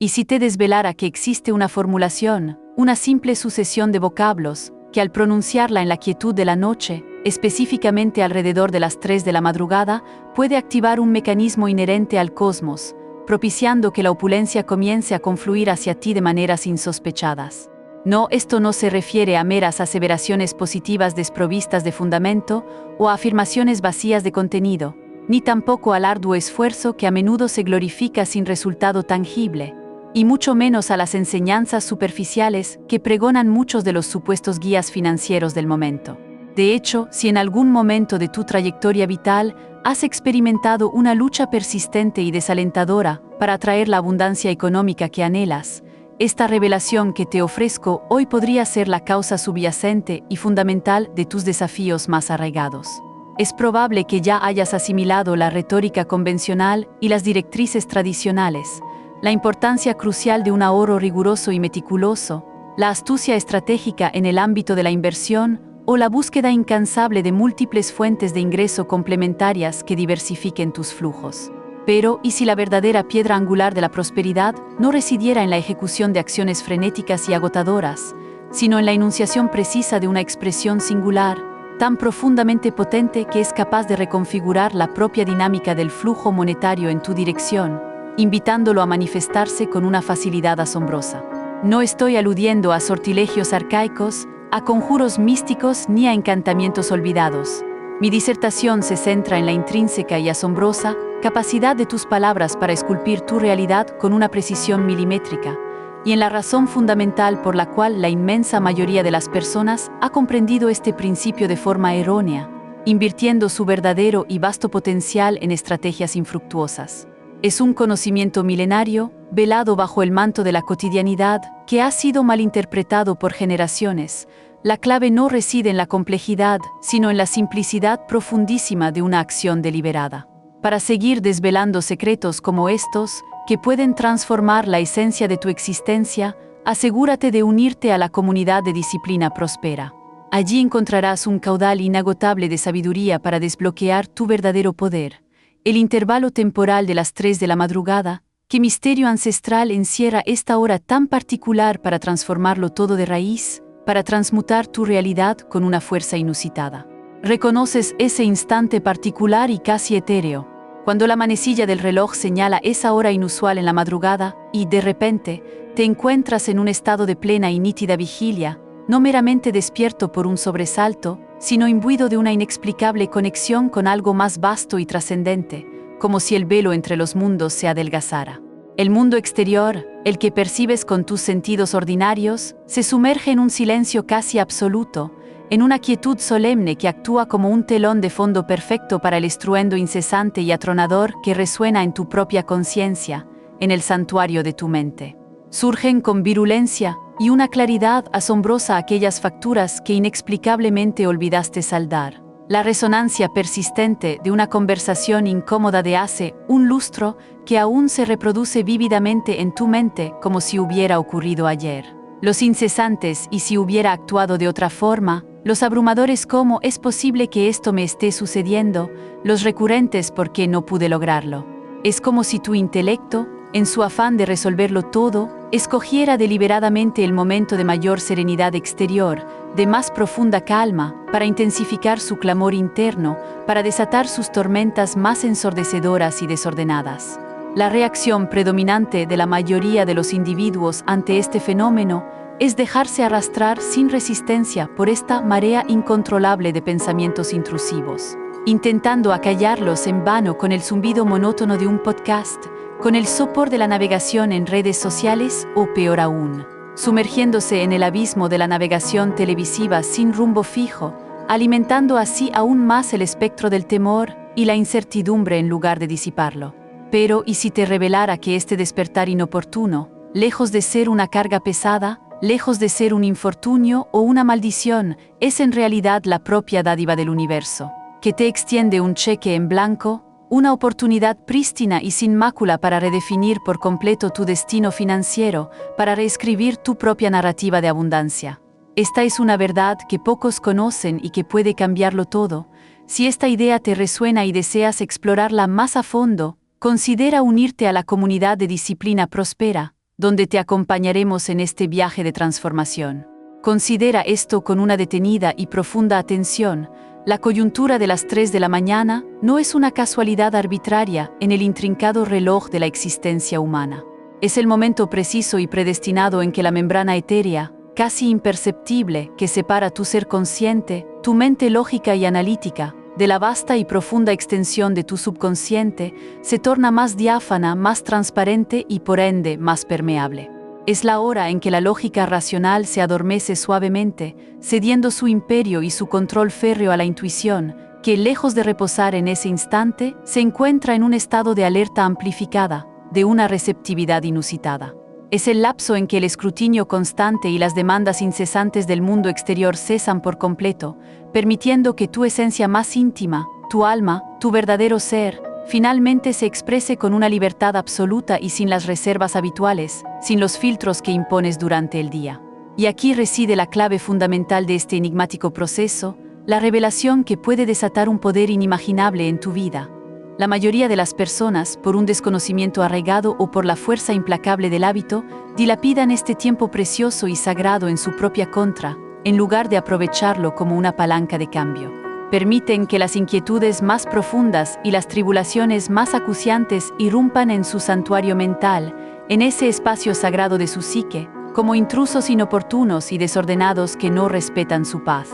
Y si te desvelara que existe una formulación, una simple sucesión de vocablos, que al pronunciarla en la quietud de la noche, específicamente alrededor de las 3 de la madrugada, puede activar un mecanismo inherente al cosmos, propiciando que la opulencia comience a confluir hacia ti de maneras insospechadas. No, esto no se refiere a meras aseveraciones positivas desprovistas de fundamento o a afirmaciones vacías de contenido, ni tampoco al arduo esfuerzo que a menudo se glorifica sin resultado tangible, y mucho menos a las enseñanzas superficiales que pregonan muchos de los supuestos guías financieros del momento. De hecho, si en algún momento de tu trayectoria vital has experimentado una lucha persistente y desalentadora para atraer la abundancia económica que anhelas, esta revelación que te ofrezco hoy podría ser la causa subyacente y fundamental de tus desafíos más arraigados. Es probable que ya hayas asimilado la retórica convencional y las directrices tradicionales, la importancia crucial de un ahorro riguroso y meticuloso, la astucia estratégica en el ámbito de la inversión o la búsqueda incansable de múltiples fuentes de ingreso complementarias que diversifiquen tus flujos. Pero, ¿y si la verdadera piedra angular de la prosperidad no residiera en la ejecución de acciones frenéticas y agotadoras, sino en la enunciación precisa de una expresión singular, tan profundamente potente que es capaz de reconfigurar la propia dinámica del flujo monetario en tu dirección, invitándolo a manifestarse con una facilidad asombrosa? No estoy aludiendo a sortilegios arcaicos, a conjuros místicos ni a encantamientos olvidados. Mi disertación se centra en la intrínseca y asombrosa capacidad de tus palabras para esculpir tu realidad con una precisión milimétrica, y en la razón fundamental por la cual la inmensa mayoría de las personas ha comprendido este principio de forma errónea, invirtiendo su verdadero y vasto potencial en estrategias infructuosas. Es un conocimiento milenario, velado bajo el manto de la cotidianidad, que ha sido malinterpretado por generaciones. La clave no reside en la complejidad, sino en la simplicidad profundísima de una acción deliberada. Para seguir desvelando secretos como estos, que pueden transformar la esencia de tu existencia, asegúrate de unirte a la comunidad de Disciplina Próspera. Allí encontrarás un caudal inagotable de sabiduría para desbloquear tu verdadero poder. El intervalo temporal de las 3 de la madrugada, ¿qué misterio ancestral encierra esta hora tan particular para transformarlo todo de raíz, para transmutar tu realidad con una fuerza inusitada? Reconoces ese instante particular y casi etéreo, cuando la manecilla del reloj señala esa hora inusual en la madrugada y, de repente, te encuentras en un estado de plena y nítida vigilia, no meramente despierto por un sobresalto, sino imbuido de una inexplicable conexión con algo más vasto y trascendente, como si el velo entre los mundos se adelgazara. El mundo exterior, el que percibes con tus sentidos ordinarios, se sumerge en un silencio casi absoluto, en una quietud solemne que actúa como un telón de fondo perfecto para el estruendo incesante y atronador que resuena en tu propia conciencia, en el santuario de tu mente. Surgen con virulencia y una claridad asombrosa aquellas facturas que inexplicablemente olvidaste saldar. La resonancia persistente de una conversación incómoda de hace un lustro que aún se reproduce vívidamente en tu mente como si hubiera ocurrido ayer. Los incesantes y si hubiera actuado de otra forma, los abrumadores cómo es posible que esto me esté sucediendo, los recurrentes por qué no pude lograrlo. Es como si tu intelecto, en su afán de resolverlo todo, escogiera deliberadamente el momento de mayor serenidad exterior, de más profunda calma, para intensificar su clamor interno, para desatar sus tormentas más ensordecedoras y desordenadas. La reacción predominante de la mayoría de los individuos ante este fenómeno es dejarse arrastrar sin resistencia por esta marea incontrolable de pensamientos intrusivos, intentando acallarlos en vano con el zumbido monótono de un podcast, con el sopor de la navegación en redes sociales o, peor aún, sumergiéndose en el abismo de la navegación televisiva sin rumbo fijo, alimentando así aún más el espectro del temor y la incertidumbre en lugar de disiparlo. Pero, ¿y si te revelara que este despertar inoportuno, lejos de ser una carga pesada, lejos de ser un infortunio o una maldición, es en realidad la propia dádiva del universo, que te extiende un cheque en blanco, una oportunidad prístina y sin mácula para redefinir por completo tu destino financiero, para reescribir tu propia narrativa de abundancia? Esta es una verdad que pocos conocen y que puede cambiarlo todo. Si esta idea te resuena y deseas explorarla más a fondo, considera unirte a la comunidad de Disciplina Próspera, donde te acompañaremos en este viaje de transformación. Considera esto con una detenida y profunda atención. La coyuntura de las 3 de la mañana no es una casualidad arbitraria en el intrincado reloj de la existencia humana. Es el momento preciso y predestinado en que la membrana etérea, casi imperceptible, que separa tu ser consciente, tu mente lógica y analítica, de la vasta y profunda extensión de tu subconsciente, se torna más diáfana, más transparente y por ende más permeable. Es la hora en que la lógica racional se adormece suavemente, cediendo su imperio y su control férreo a la intuición, que lejos de reposar en ese instante, se encuentra en un estado de alerta amplificada, de una receptividad inusitada. Es el lapso en que el escrutinio constante y las demandas incesantes del mundo exterior cesan por completo, permitiendo que tu esencia más íntima, tu alma, tu verdadero ser, finalmente se exprese con una libertad absoluta y sin las reservas habituales, sin los filtros que impones durante el día. Y aquí reside la clave fundamental de este enigmático proceso, la revelación que puede desatar un poder inimaginable en tu vida. La mayoría de las personas, por un desconocimiento arraigado o por la fuerza implacable del hábito, dilapidan este tiempo precioso y sagrado en su propia contra, en lugar de aprovecharlo como una palanca de cambio. Permiten que las inquietudes más profundas y las tribulaciones más acuciantes irrumpan en su santuario mental, en ese espacio sagrado de su psique, como intrusos inoportunos y desordenados que no respetan su paz.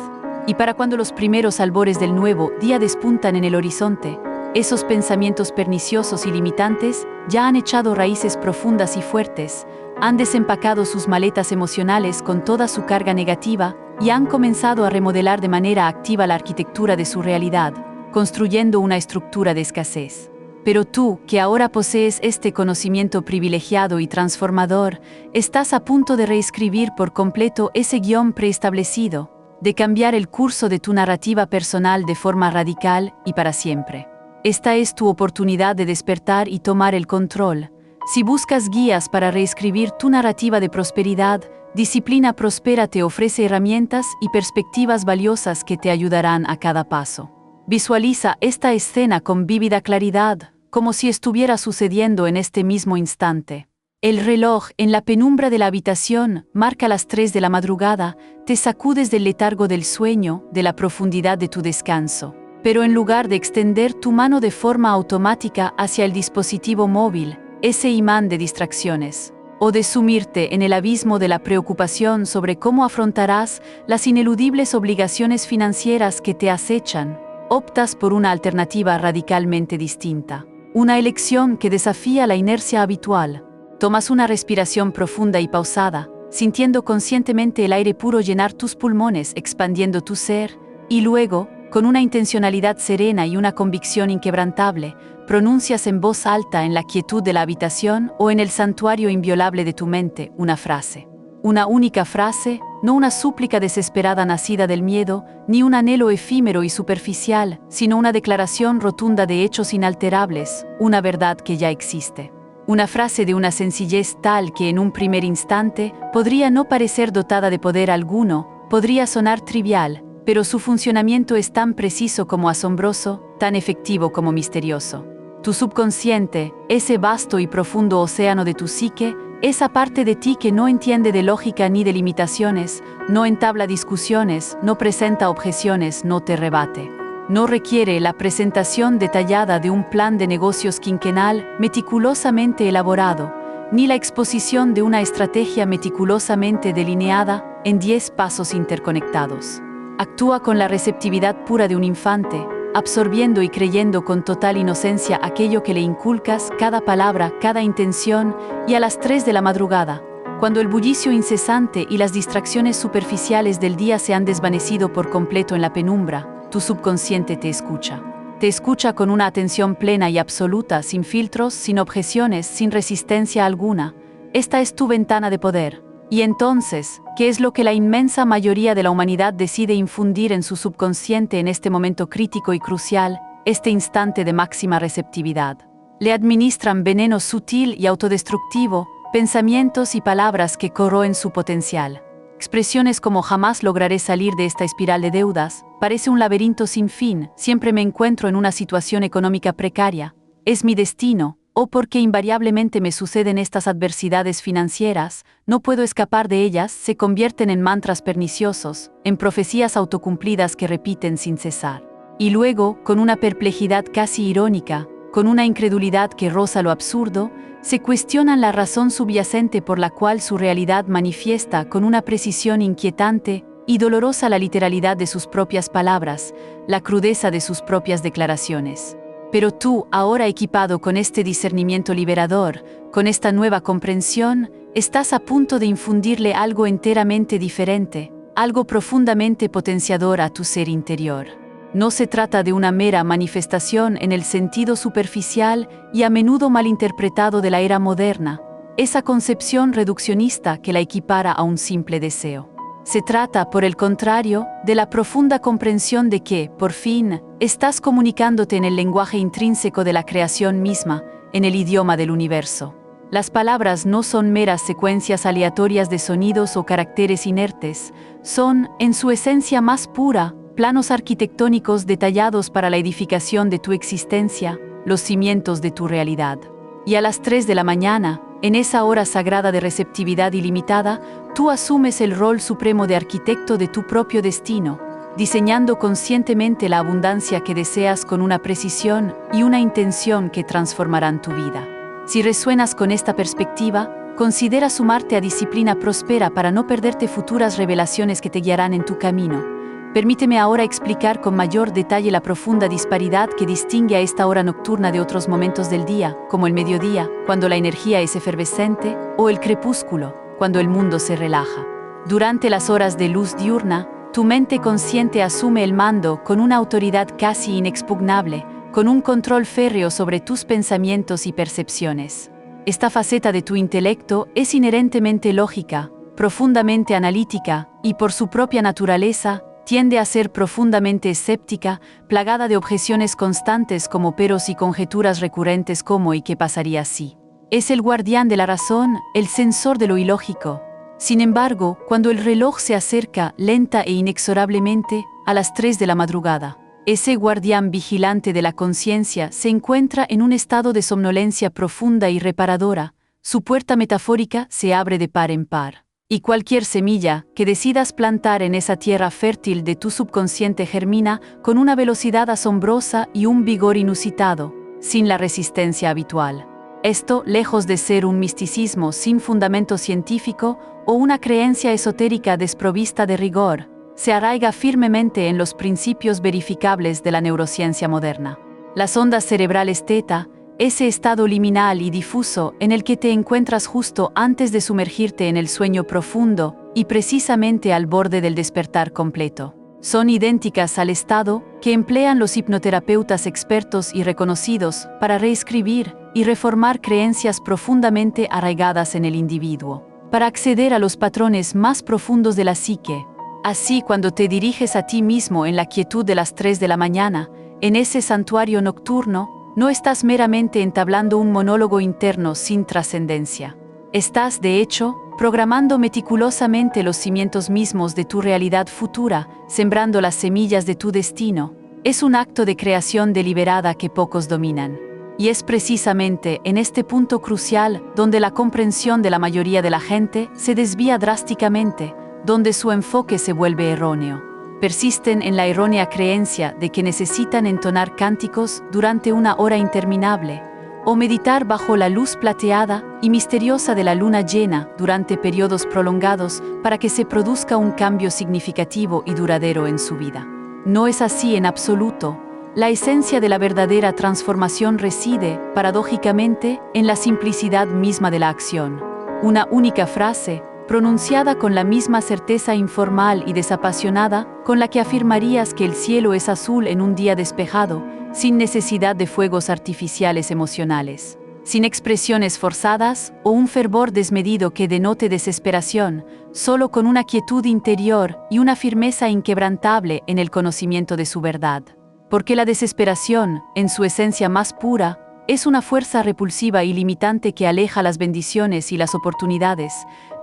Y para cuando los primeros albores del nuevo día despuntan en el horizonte, esos pensamientos perniciosos y limitantes ya han echado raíces profundas y fuertes, han desempacado sus maletas emocionales con toda su carga negativa y han comenzado a remodelar de manera activa la arquitectura de su realidad, construyendo una estructura de escasez. Pero tú, que ahora posees este conocimiento privilegiado y transformador, estás a punto de reescribir por completo ese guión preestablecido, de cambiar el curso de tu narrativa personal de forma radical y para siempre. Esta es tu oportunidad de despertar y tomar el control. Si buscas guías para reescribir tu narrativa de prosperidad, Disciplina Próspera te ofrece herramientas y perspectivas valiosas que te ayudarán a cada paso. Visualiza esta escena con vívida claridad, como si estuviera sucediendo en este mismo instante. El reloj en la penumbra de la habitación marca las 3 de la madrugada, te sacudes del letargo del sueño, de la profundidad de tu descanso. Pero en lugar de extender tu mano de forma automática hacia el dispositivo móvil, ese imán de distracciones, o de sumirte en el abismo de la preocupación sobre cómo afrontarás las ineludibles obligaciones financieras que te acechan, optas por una alternativa radicalmente distinta. Una elección que desafía la inercia habitual. Tomas una respiración profunda y pausada, sintiendo conscientemente el aire puro llenar tus pulmones, expandiendo tu ser, y luego, con una intencionalidad serena y una convicción inquebrantable, pronuncias en voz alta en la quietud de la habitación o en el santuario inviolable de tu mente una frase. Una única frase, no una súplica desesperada nacida del miedo, ni un anhelo efímero y superficial, sino una declaración rotunda de hechos inalterables, una verdad que ya existe. Una frase de una sencillez tal que en un primer instante podría no parecer dotada de poder alguno, podría sonar trivial, pero su funcionamiento es tan preciso como asombroso, tan efectivo como misterioso. Tu subconsciente, ese vasto y profundo océano de tu psique, esa parte de ti que no entiende de lógica ni de limitaciones, no entabla discusiones, no presenta objeciones, no te rebate. No requiere la presentación detallada de un plan de negocios quinquenal meticulosamente elaborado, ni la exposición de una estrategia meticulosamente delineada en 10 pasos interconectados. Actúa con la receptividad pura de un infante, absorbiendo y creyendo con total inocencia aquello que le inculcas, cada palabra, cada intención, y a las 3 de la madrugada, cuando el bullicio incesante y las distracciones superficiales del día se han desvanecido por completo en la penumbra, tu subconsciente te escucha. Te escucha con una atención plena y absoluta, sin filtros, sin objeciones, sin resistencia alguna. Esta es tu ventana de poder. Y entonces, ¿qué es lo que la inmensa mayoría de la humanidad decide infundir en su subconsciente en este momento crítico y crucial, este instante de máxima receptividad? Le administran veneno sutil y autodestructivo, pensamientos y palabras que corroen su potencial. Expresiones como jamás lograré salir de esta espiral de deudas, parece un laberinto sin fin, siempre me encuentro en una situación económica precaria, es mi destino, o porque invariablemente me suceden estas adversidades financieras, no puedo escapar de ellas, se convierten en mantras perniciosos, en profecías autocumplidas que repiten sin cesar. Y luego, con una perplejidad casi irónica, con una incredulidad que roza lo absurdo, se cuestionan la razón subyacente por la cual su realidad manifiesta con una precisión inquietante y dolorosa la literalidad de sus propias palabras, la crudeza de sus propias declaraciones. Pero tú, ahora equipado con este discernimiento liberador, con esta nueva comprensión, estás a punto de infundirle algo enteramente diferente, algo profundamente potenciador a tu ser interior. No se trata de una mera manifestación en el sentido superficial y a menudo malinterpretado de la era moderna, esa concepción reduccionista que la equipara a un simple deseo. Se trata, por el contrario, de la profunda comprensión de que, por fin, estás comunicándote en el lenguaje intrínseco de la creación misma, en el idioma del universo. Las palabras no son meras secuencias aleatorias de sonidos o caracteres inertes, son, en su esencia más pura, planos arquitectónicos detallados para la edificación de tu existencia, los cimientos de tu realidad. Y a las 3 de la mañana, en esa hora sagrada de receptividad ilimitada, tú asumes el rol supremo de arquitecto de tu propio destino, diseñando conscientemente la abundancia que deseas con una precisión y una intención que transformarán tu vida. Si resuenas con esta perspectiva, considera sumarte a Disciplina Próspera para no perderte futuras revelaciones que te guiarán en tu camino. Permíteme ahora explicar con mayor detalle la profunda disparidad que distingue a esta hora nocturna de otros momentos del día, como el mediodía, cuando la energía es efervescente, o el crepúsculo, cuando el mundo se relaja. Durante las horas de luz diurna, tu mente consciente asume el mando con una autoridad casi inexpugnable, con un control férreo sobre tus pensamientos y percepciones. Esta faceta de tu intelecto es inherentemente lógica, profundamente analítica, y por su propia naturaleza, tiende a ser profundamente escéptica, plagada de objeciones constantes como peros y conjeturas recurrentes como ¿y qué pasaría si? Es el guardián de la razón, el censor de lo ilógico. Sin embargo, cuando el reloj se acerca lenta e inexorablemente a las 3 de la madrugada, ese guardián vigilante de la conciencia se encuentra en un estado de somnolencia profunda y reparadora, su puerta metafórica se abre de par en par. Y cualquier semilla que decidas plantar en esa tierra fértil de tu subconsciente germina con una velocidad asombrosa y un vigor inusitado, sin la resistencia habitual. Esto, lejos de ser un misticismo sin fundamento científico o una creencia esotérica desprovista de rigor, se arraiga firmemente en los principios verificables de la neurociencia moderna. Las ondas cerebrales teta, ese estado liminal y difuso en el que te encuentras justo antes de sumergirte en el sueño profundo y precisamente al borde del despertar completo, son idénticas al estado que emplean los hipnoterapeutas expertos y reconocidos para reescribir y reformar creencias profundamente arraigadas en el individuo, para acceder a los patrones más profundos de la psique. Así, cuando te diriges a ti mismo en la quietud de las 3 de la mañana, en ese santuario nocturno, no estás meramente entablando un monólogo interno sin trascendencia. Estás, de hecho, programando meticulosamente los cimientos mismos de tu realidad futura, sembrando las semillas de tu destino. Es un acto de creación deliberada que pocos dominan. Y es precisamente en este punto crucial donde la comprensión de la mayoría de la gente se desvía drásticamente, donde su enfoque se vuelve erróneo. Persisten en la errónea creencia de que necesitan entonar cánticos durante una hora interminable, o meditar bajo la luz plateada y misteriosa de la luna llena durante periodos prolongados para que se produzca un cambio significativo y duradero en su vida. No es así en absoluto. La esencia de la verdadera transformación reside, paradójicamente, en la simplicidad misma de la acción. Una única frase, pronunciada con la misma certeza informal y desapasionada con la que afirmarías que el cielo es azul en un día despejado, sin necesidad de fuegos artificiales emocionales, sin expresiones forzadas o un fervor desmedido que denote desesperación, solo con una quietud interior y una firmeza inquebrantable en el conocimiento de su verdad. Porque la desesperación, en su esencia más pura, es una fuerza repulsiva y limitante que aleja las bendiciones y las oportunidades,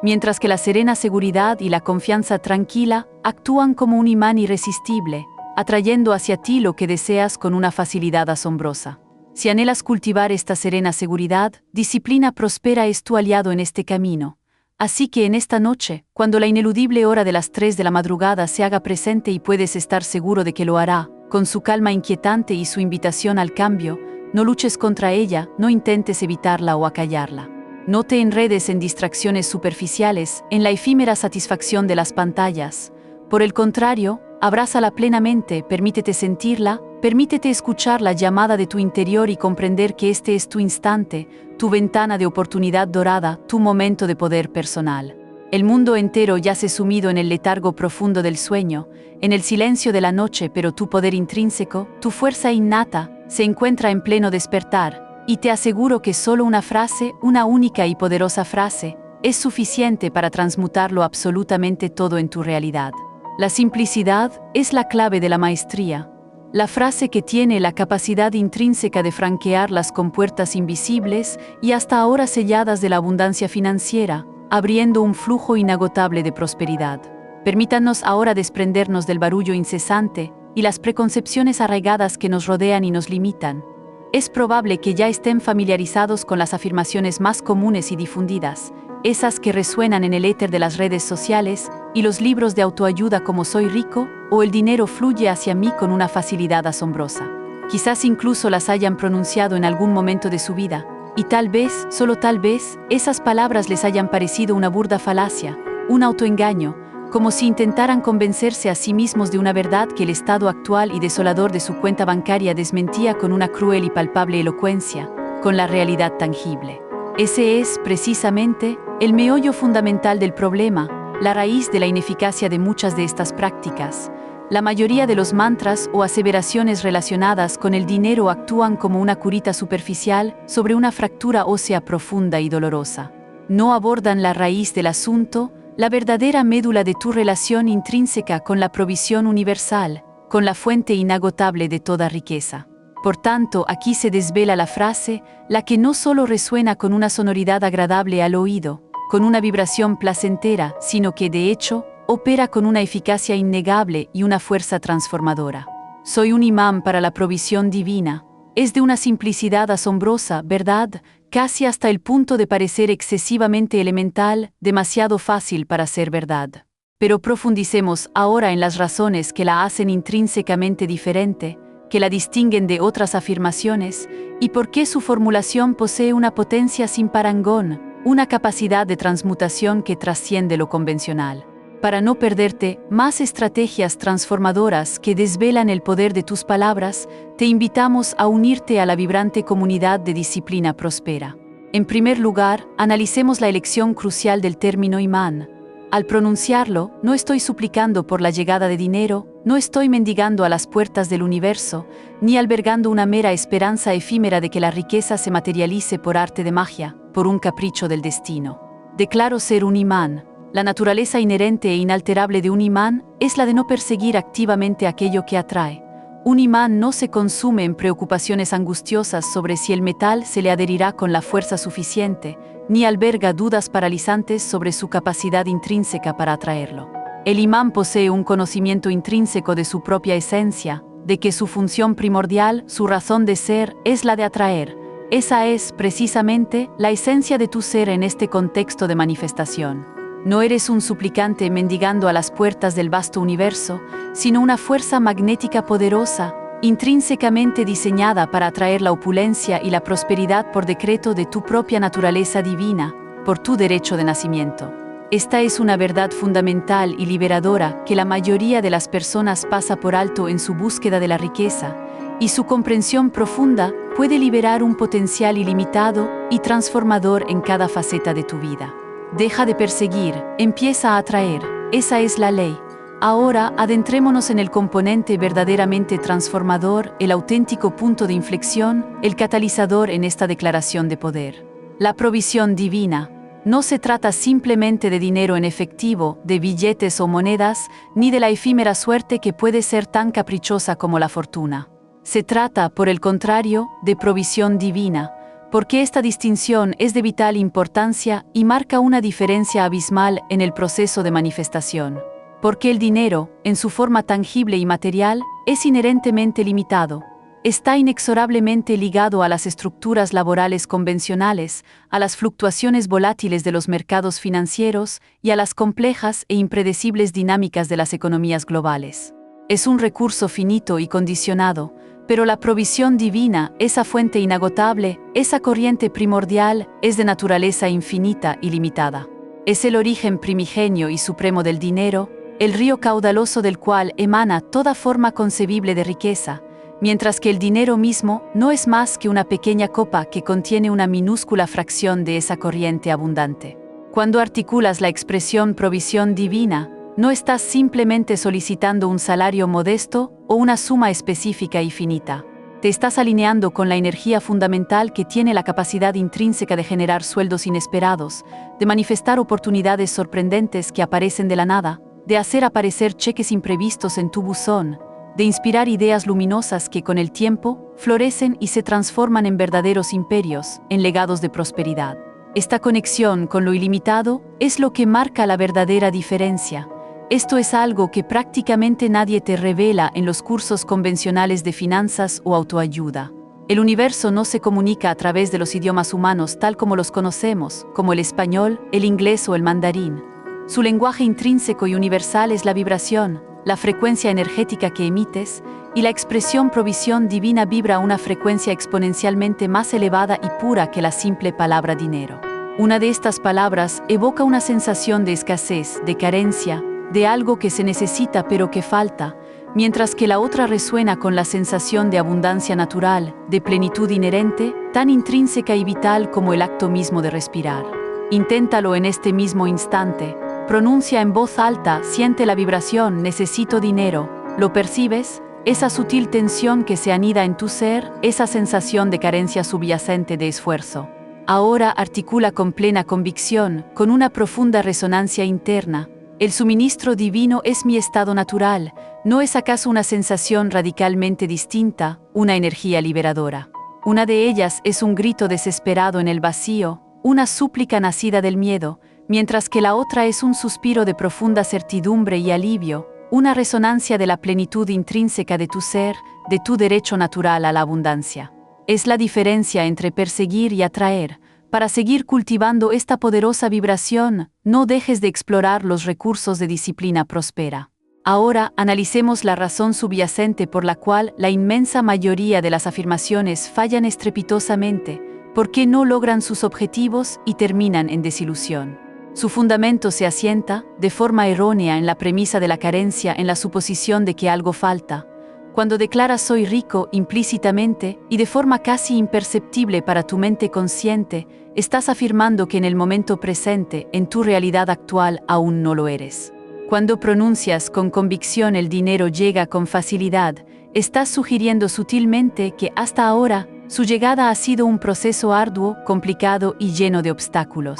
mientras que la serena seguridad y la confianza tranquila actúan como un imán irresistible, atrayendo hacia ti lo que deseas con una facilidad asombrosa. Si anhelas cultivar esta serena seguridad, disciplina próspera es tu aliado en este camino. Así que en esta noche, cuando la ineludible hora de las 3 de la madrugada se haga presente y puedes estar seguro de que lo hará, con su calma inquietante y su invitación al cambio, no luches contra ella, no intentes evitarla o acallarla. No te enredes en distracciones superficiales, en la efímera satisfacción de las pantallas. Por el contrario, abrázala plenamente, permítete sentirla, permítete escuchar la llamada de tu interior y comprender que este es tu instante, tu ventana de oportunidad dorada, tu momento de poder personal. El mundo entero yace sumido en el letargo profundo del sueño, en el silencio de la noche, pero tu poder intrínseco, tu fuerza innata, se encuentra en pleno despertar, y te aseguro que solo una frase, una única y poderosa frase, es suficiente para transmutarlo absolutamente todo en tu realidad. La simplicidad es la clave de la maestría. La frase que tiene la capacidad intrínseca de franquear las compuertas invisibles y hasta ahora selladas de la abundancia financiera, abriendo un flujo inagotable de prosperidad. Permítanos ahora desprendernos del barullo incesante y las preconcepciones arraigadas que nos rodean y nos limitan. Es probable que ya estén familiarizados con las afirmaciones más comunes y difundidas, esas que resuenan en el éter de las redes sociales y los libros de autoayuda como Soy rico o El dinero fluye hacia mí con una facilidad asombrosa. Quizás incluso las hayan pronunciado en algún momento de su vida, y tal vez, solo tal vez, esas palabras les hayan parecido una burda falacia, un autoengaño, como si intentaran convencerse a sí mismos de una verdad que el estado actual y desolador de su cuenta bancaria desmentía con una cruel y palpable elocuencia, con la realidad tangible. Ese es, precisamente, el meollo fundamental del problema, la raíz de la ineficacia de muchas de estas prácticas. La mayoría de los mantras o aseveraciones relacionadas con el dinero actúan como una curita superficial sobre una fractura ósea profunda y dolorosa. No abordan la raíz del asunto, la verdadera médula de tu relación intrínseca con la provisión universal, con la fuente inagotable de toda riqueza. Por tanto, aquí se desvela la frase, la que no solo resuena con una sonoridad agradable al oído, con una vibración placentera, sino que, de hecho, opera con una eficacia innegable y una fuerza transformadora. Soy un imán para la provisión divina. Es de una simplicidad asombrosa, ¿verdad? Casi hasta el punto de parecer excesivamente elemental, demasiado fácil para ser verdad. Pero profundicemos ahora en las razones que la hacen intrínsecamente diferente, que la distinguen de otras afirmaciones, y por qué su formulación posee una potencia sin parangón, una capacidad de transmutación que trasciende lo convencional. Para no perderte más estrategias transformadoras que desvelan el poder de tus palabras, te invitamos a unirte a la vibrante comunidad de Disciplina Próspera. En primer lugar, analicemos la elección crucial del término imán. Al pronunciarlo, no estoy suplicando por la llegada de dinero, no estoy mendigando a las puertas del universo, ni albergando una mera esperanza efímera de que la riqueza se materialice por arte de magia, por un capricho del destino. Declaro ser un imán. La naturaleza inherente e inalterable de un imán es la de no perseguir activamente aquello que atrae. Un imán no se consume en preocupaciones angustiosas sobre si el metal se le adherirá con la fuerza suficiente, ni alberga dudas paralizantes sobre su capacidad intrínseca para atraerlo. El imán posee un conocimiento intrínseco de su propia esencia, de que su función primordial, su razón de ser, es la de atraer. Esa es, precisamente, la esencia de tu ser en este contexto de manifestación. No eres un suplicante mendigando a las puertas del vasto universo, sino una fuerza magnética poderosa, intrínsecamente diseñada para atraer la opulencia y la prosperidad por decreto de tu propia naturaleza divina, por tu derecho de nacimiento. Esta es una verdad fundamental y liberadora que la mayoría de las personas pasa por alto en su búsqueda de la riqueza, y su comprensión profunda puede liberar un potencial ilimitado y transformador en cada faceta de tu vida. Deja de perseguir, empieza a atraer. Esa es la ley. Ahora adentrémonos en el componente verdaderamente transformador, el auténtico punto de inflexión, el catalizador en esta declaración de poder. La provisión divina. No se trata simplemente de dinero en efectivo, de billetes o monedas, ni de la efímera suerte que puede ser tan caprichosa como la fortuna. Se trata, por el contrario, de provisión divina, porque esta distinción es de vital importancia y marca una diferencia abismal en el proceso de manifestación. Porque el dinero, en su forma tangible y material, es inherentemente limitado. está inexorablemente ligado a las estructuras laborales convencionales, a las fluctuaciones volátiles de los mercados financieros y a las complejas e impredecibles dinámicas de las economías globales. Es un recurso finito y condicionado, pero la provisión divina, esa fuente inagotable, esa corriente primordial, es de naturaleza infinita y limitada. Es el origen primigenio y supremo del dinero, el río caudaloso del cual emana toda forma concebible de riqueza, mientras que el dinero mismo no es más que una pequeña copa que contiene una minúscula fracción de esa corriente abundante. Cuando articulas la expresión provisión divina, no estás simplemente solicitando un salario modesto o una suma específica y finita. Te estás alineando con la energía fundamental que tiene la capacidad intrínseca de generar sueldos inesperados, de manifestar oportunidades sorprendentes que aparecen de la nada, de hacer aparecer cheques imprevistos en tu buzón, de inspirar ideas luminosas que con el tiempo florecen y se transforman en verdaderos imperios, en legados de prosperidad. Esta conexión con lo ilimitado es lo que marca la verdadera diferencia. Esto es algo que prácticamente nadie te revela en los cursos convencionales de finanzas o autoayuda. El universo no se comunica a través de los idiomas humanos tal como los conocemos, como el español, el inglés o el mandarín. Su lenguaje intrínseco y universal es la vibración, la frecuencia energética que emites, y la expresión provisión divina vibra a una frecuencia exponencialmente más elevada y pura que la simple palabra dinero. Una de estas palabras evoca una sensación de escasez, de carencia, de algo que se necesita pero que falta, mientras que la otra resuena con la sensación de abundancia natural, de plenitud inherente, tan intrínseca y vital como el acto mismo de respirar. Inténtalo en este mismo instante. Pronuncia en voz alta, siente la vibración, necesito dinero. ¿Lo percibes? Esa sutil tensión que se anida en tu ser, esa sensación de carencia subyacente de esfuerzo. Ahora articula con plena convicción, con una profunda resonancia interna. El suministro divino es mi estado natural, ¿no es acaso una sensación radicalmente distinta, una energía liberadora? Una de ellas es un grito desesperado en el vacío, una súplica nacida del miedo, mientras que la otra es un suspiro de profunda certidumbre y alivio, una resonancia de la plenitud intrínseca de tu ser, de tu derecho natural a la abundancia. Es la diferencia entre perseguir y atraer. Para seguir cultivando esta poderosa vibración, no dejes de explorar los recursos de disciplina próspera. Ahora analicemos la razón subyacente por la cual la inmensa mayoría de las afirmaciones fallan estrepitosamente, por qué no logran sus objetivos y terminan en desilusión. Su fundamento se asienta, de forma errónea, en la premisa de la carencia, en la suposición de que algo falta. Cuando declaras soy rico implícitamente y de forma casi imperceptible para tu mente consciente, estás afirmando que en el momento presente, en tu realidad actual, aún no lo eres. Cuando pronuncias con convicción el dinero llega con facilidad, estás sugiriendo sutilmente que hasta ahora su llegada ha sido un proceso arduo, complicado y lleno de obstáculos.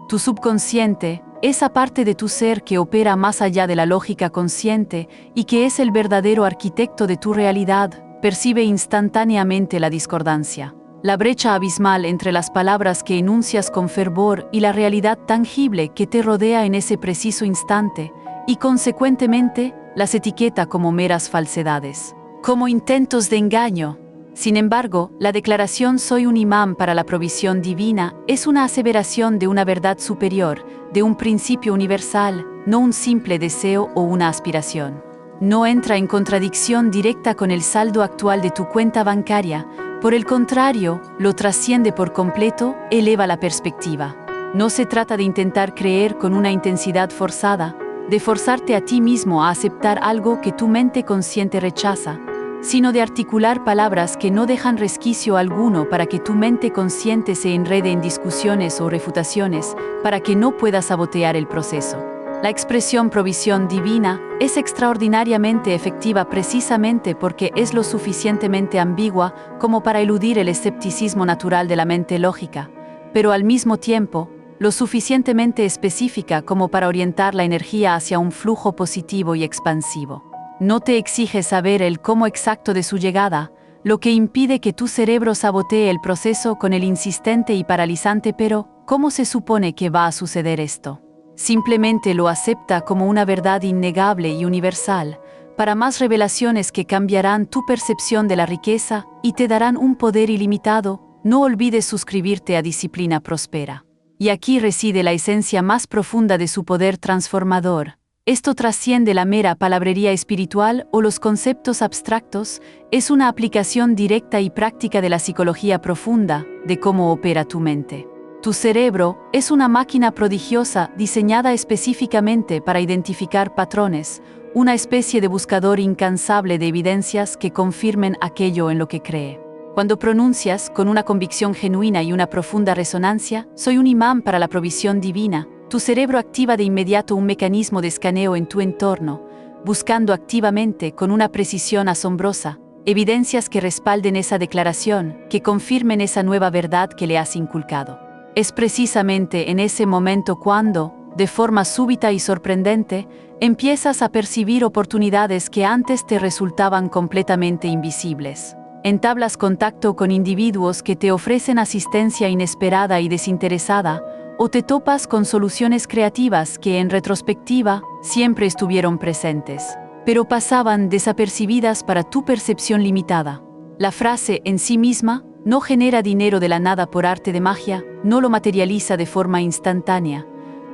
Tu subconsciente, esa parte de tu ser que opera más allá de la lógica consciente y que es el verdadero arquitecto de tu realidad, percibe instantáneamente la discordancia. La brecha abismal entre las palabras que enuncias con fervor y la realidad tangible que te rodea en ese preciso instante, y consecuentemente las etiqueta como meras falsedades, como intentos de engaño. Sin embargo, la declaración soy un imán para la provisión divina es una aseveración de una verdad superior, de un principio universal, no un simple deseo o una aspiración. No entra en contradicción directa con el saldo actual de tu cuenta bancaria, por el contrario, lo trasciende por completo, eleva la perspectiva. No se trata de intentar creer con una intensidad forzada, de forzarte a ti mismo a aceptar algo que tu mente consciente rechaza, sino de articular palabras que no dejan resquicio alguno para que tu mente consciente se enrede en discusiones o refutaciones, para que no pueda sabotear el proceso. La expresión provisión divina es extraordinariamente efectiva precisamente porque es lo suficientemente ambigua como para eludir el escepticismo natural de la mente lógica, pero al mismo tiempo, lo suficientemente específica como para orientar la energía hacia un flujo positivo y expansivo. No te exige saber el cómo exacto de su llegada, lo que impide que tu cerebro sabotee el proceso con el insistente y paralizante pero, ¿cómo se supone que va a suceder esto? Simplemente lo acepta como una verdad innegable y universal, para más revelaciones que cambiarán tu percepción de la riqueza y te darán un poder ilimitado. No olvides suscribirte a Disciplina Próspera. Y aquí reside la esencia más profunda de su poder transformador. Esto trasciende la mera palabrería espiritual o los conceptos abstractos, es una aplicación directa y práctica de la psicología profunda, de cómo opera tu mente. Tu cerebro es una máquina prodigiosa diseñada específicamente para identificar patrones, una especie de buscador incansable de evidencias que confirmen aquello en lo que cree. Cuando pronuncias con una convicción genuina y una profunda resonancia, soy un imán para la provisión divina, tu cerebro activa de inmediato un mecanismo de escaneo en tu entorno, buscando activamente, con una precisión asombrosa, evidencias que respalden esa declaración, que confirmen esa nueva verdad que le has inculcado. Es precisamente en ese momento cuando, de forma súbita y sorprendente, empiezas a percibir oportunidades que antes te resultaban completamente invisibles. Entablas contacto con individuos que te ofrecen asistencia inesperada y desinteresada, o te topas con soluciones creativas que, en retrospectiva, siempre estuvieron presentes, pero pasaban desapercibidas para tu percepción limitada. La frase en sí misma no genera dinero de la nada por arte de magia, no lo materializa de forma instantánea.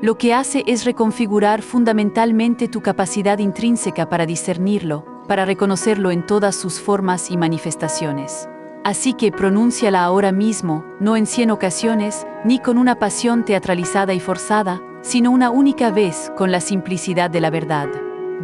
Lo que hace es reconfigurar fundamentalmente tu capacidad intrínseca para discernirlo, para reconocerlo en todas sus formas y manifestaciones. Así que pronúnciala ahora mismo, no en 100 ocasiones, ni con una pasión teatralizada y forzada, sino una única vez con la simplicidad de la verdad.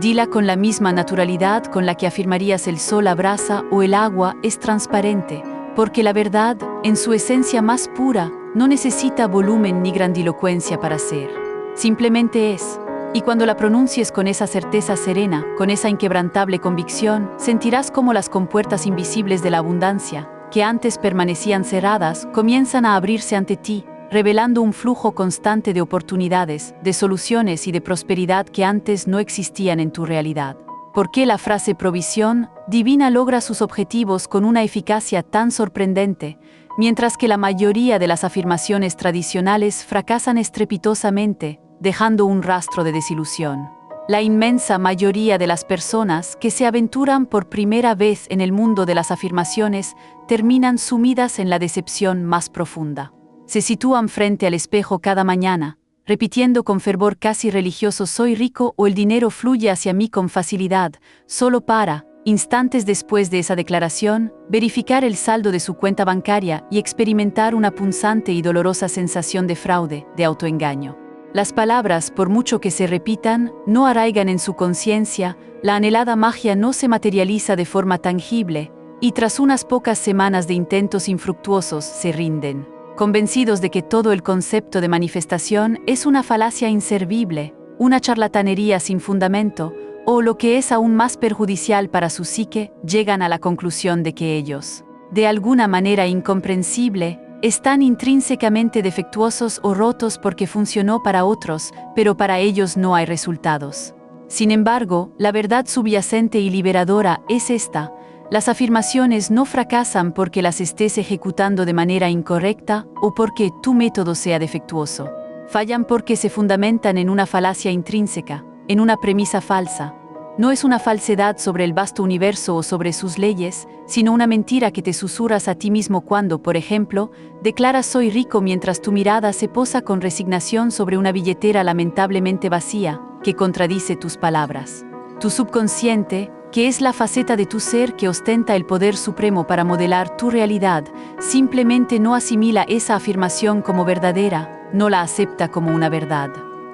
Dila con la misma naturalidad con la que afirmarías el sol abraza o el agua es transparente, porque la verdad, en su esencia más pura, no necesita volumen ni grandilocuencia para ser. Simplemente es. Y cuando la pronuncies con esa certeza serena, con esa inquebrantable convicción, sentirás cómo las compuertas invisibles de la abundancia, que antes permanecían cerradas, comienzan a abrirse ante ti, revelando un flujo constante de oportunidades, de soluciones y de prosperidad que antes no existían en tu realidad. ¿Por qué la frase provisión divina logra sus objetivos con una eficacia tan sorprendente, mientras que la mayoría de las afirmaciones tradicionales fracasan estrepitosamente, dejando un rastro de desilusión? La inmensa mayoría de las personas que se aventuran por primera vez en el mundo de las afirmaciones terminan sumidas en la decepción más profunda. Se sitúan frente al espejo cada mañana, repitiendo con fervor casi religioso «soy rico» o «el dinero fluye hacia mí con facilidad», solo para, instantes después de esa declaración, verificar el saldo de su cuenta bancaria y experimentar una punzante y dolorosa sensación de fraude, de autoengaño. Las palabras, por mucho que se repitan, no arraigan en su conciencia, la anhelada magia no se materializa de forma tangible, y tras unas pocas semanas de intentos infructuosos se rinden, convencidos de que todo el concepto de manifestación es una falacia inservible, una charlatanería sin fundamento, o lo que es aún más perjudicial para su psique, llegan a la conclusión de que ellos, de alguna manera incomprensible, están intrínsecamente defectuosos o rotos porque funcionó para otros, pero para ellos no hay resultados. Sin embargo, la verdad subyacente y liberadora es esta: las afirmaciones no fracasan porque las estés ejecutando de manera incorrecta o porque tu método sea defectuoso. Fallan porque se fundamentan en una falacia intrínseca, en una premisa falsa. No es una falsedad sobre el vasto universo o sobre sus leyes, sino una mentira que te susurras a ti mismo cuando, por ejemplo, declaras «soy rico» mientras tu mirada se posa con resignación sobre una billetera lamentablemente vacía, que contradice tus palabras. Tu subconsciente, que es la faceta de tu ser que ostenta el poder supremo para modelar tu realidad, simplemente no asimila esa afirmación como verdadera, no la acepta como una verdad.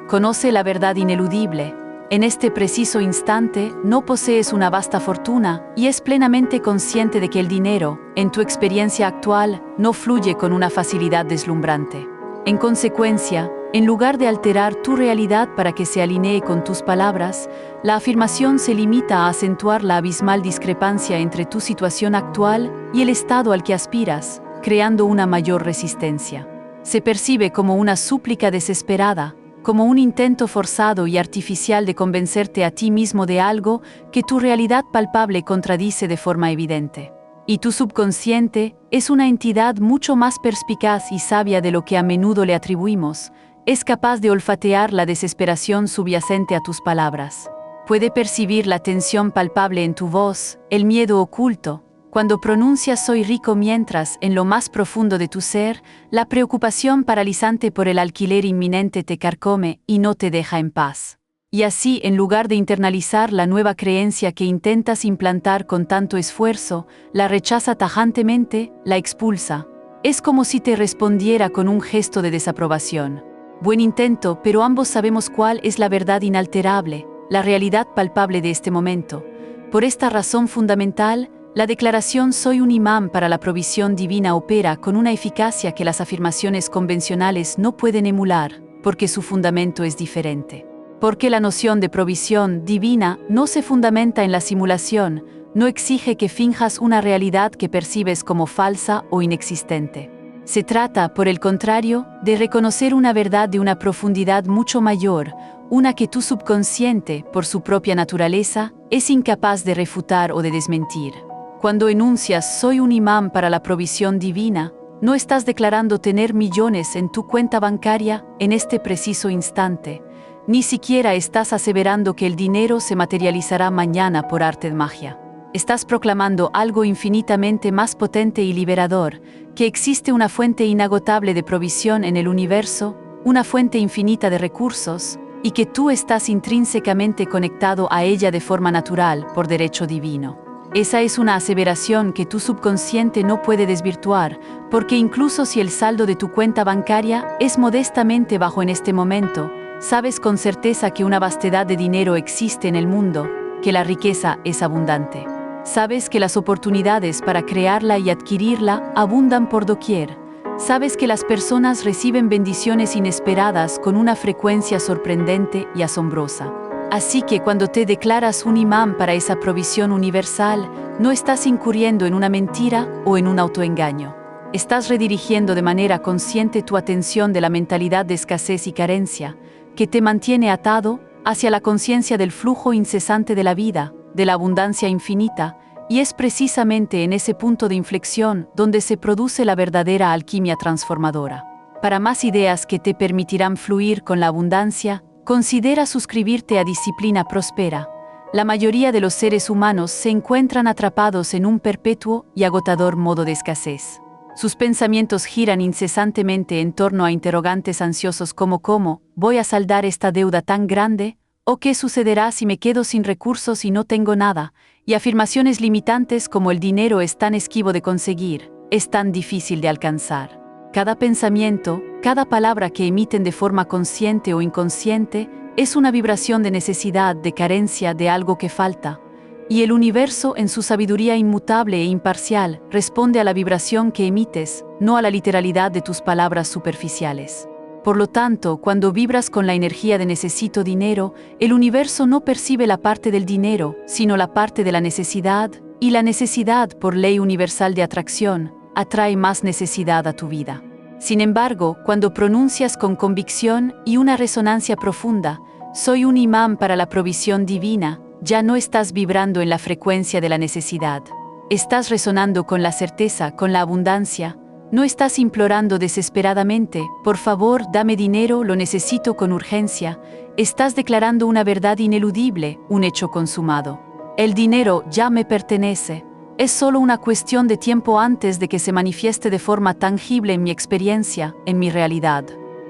Conoce la verdad ineludible. En este preciso instante, no posees una vasta fortuna y es plenamente consciente de que el dinero, en tu experiencia actual, no fluye con una facilidad deslumbrante. En consecuencia, en lugar de alterar tu realidad para que se alinee con tus palabras, la afirmación se limita a acentuar la abismal discrepancia entre tu situación actual y el estado al que aspiras, creando una mayor resistencia. Se percibe como una súplica desesperada, como un intento forzado y artificial de convencerte a ti mismo de algo que tu realidad palpable contradice de forma evidente. Y tu subconsciente es una entidad mucho más perspicaz y sabia de lo que a menudo le atribuimos. Es capaz de olfatear la desesperación subyacente a tus palabras. Puede percibir la tensión palpable en tu voz, el miedo oculto, cuando pronuncias soy rico, mientras, en lo más profundo de tu ser, la preocupación paralizante por el alquiler inminente te carcome y no te deja en paz. Y así, en lugar de internalizar la nueva creencia que intentas implantar con tanto esfuerzo, la rechaza tajantemente, la expulsa. Es como si te respondiera con un gesto de desaprobación. Buen intento, pero ambos sabemos cuál es la verdad inalterable, la realidad palpable de este momento. Por esta razón fundamental, la declaración soy un imán para la provisión divina opera con una eficacia que las afirmaciones convencionales no pueden emular, porque su fundamento es diferente. Porque la noción de provisión divina no se fundamenta en la simulación, no exige que finjas una realidad que percibes como falsa o inexistente. Se trata, por el contrario, de reconocer una verdad de una profundidad mucho mayor, una que tu subconsciente, por su propia naturaleza, es incapaz de refutar o de desmentir. Cuando enuncias soy un imán para la provisión divina, no estás declarando tener millones en tu cuenta bancaria en este preciso instante. Ni siquiera estás aseverando que el dinero se materializará mañana por arte de magia. Estás proclamando algo infinitamente más potente y liberador, que existe una fuente inagotable de provisión en el universo, una fuente infinita de recursos, y que tú estás intrínsecamente conectado a ella de forma natural, por derecho divino. Esa es una aseveración que tu subconsciente no puede desvirtuar, porque incluso si el saldo de tu cuenta bancaria es modestamente bajo en este momento, sabes con certeza que una vastedad de dinero existe en el mundo, que la riqueza es abundante. Sabes que las oportunidades para crearla y adquirirla abundan por doquier. Sabes que las personas reciben bendiciones inesperadas con una frecuencia sorprendente y asombrosa. Así que cuando te declaras un imán para esa provisión universal, no estás incurriendo en una mentira o en un autoengaño. Estás redirigiendo de manera consciente tu atención de la mentalidad de escasez y carencia, que te mantiene atado hacia la conciencia del flujo incesante de la vida, de la abundancia infinita, y es precisamente en ese punto de inflexión donde se produce la verdadera alquimia transformadora. Para más ideas que te permitirán fluir con la abundancia, considera suscribirte a Disciplina Próspera. La mayoría de los seres humanos se encuentran atrapados en un perpetuo y agotador modo de escasez. Sus pensamientos giran incesantemente en torno a interrogantes ansiosos como ¿cómo voy a saldar esta deuda tan grande? ¿O qué sucederá si me quedo sin recursos y no tengo nada? Y afirmaciones limitantes como el dinero es tan esquivo de conseguir, es tan difícil de alcanzar. Cada pensamiento, cada palabra que emiten de forma consciente o inconsciente, es una vibración de necesidad, de carencia, de algo que falta. Y el universo, en su sabiduría inmutable e imparcial, responde a la vibración que emites, no a la literalidad de tus palabras superficiales. Por lo tanto, cuando vibras con la energía de necesito dinero, el universo no percibe la parte del dinero, sino la parte de la necesidad, y la necesidad, por ley universal de atracción, atrae más necesidad a tu vida. Sin embargo, cuando pronuncias con convicción y una resonancia profunda, soy un imán para la provisión divina, ya no estás vibrando en la frecuencia de la necesidad. Estás resonando con la certeza, con la abundancia. No estás implorando desesperadamente, por favor, dame dinero, lo necesito con urgencia. Estás declarando una verdad ineludible, un hecho consumado. El dinero ya me pertenece. Es solo una cuestión de tiempo antes de que se manifieste de forma tangible en mi experiencia, en mi realidad.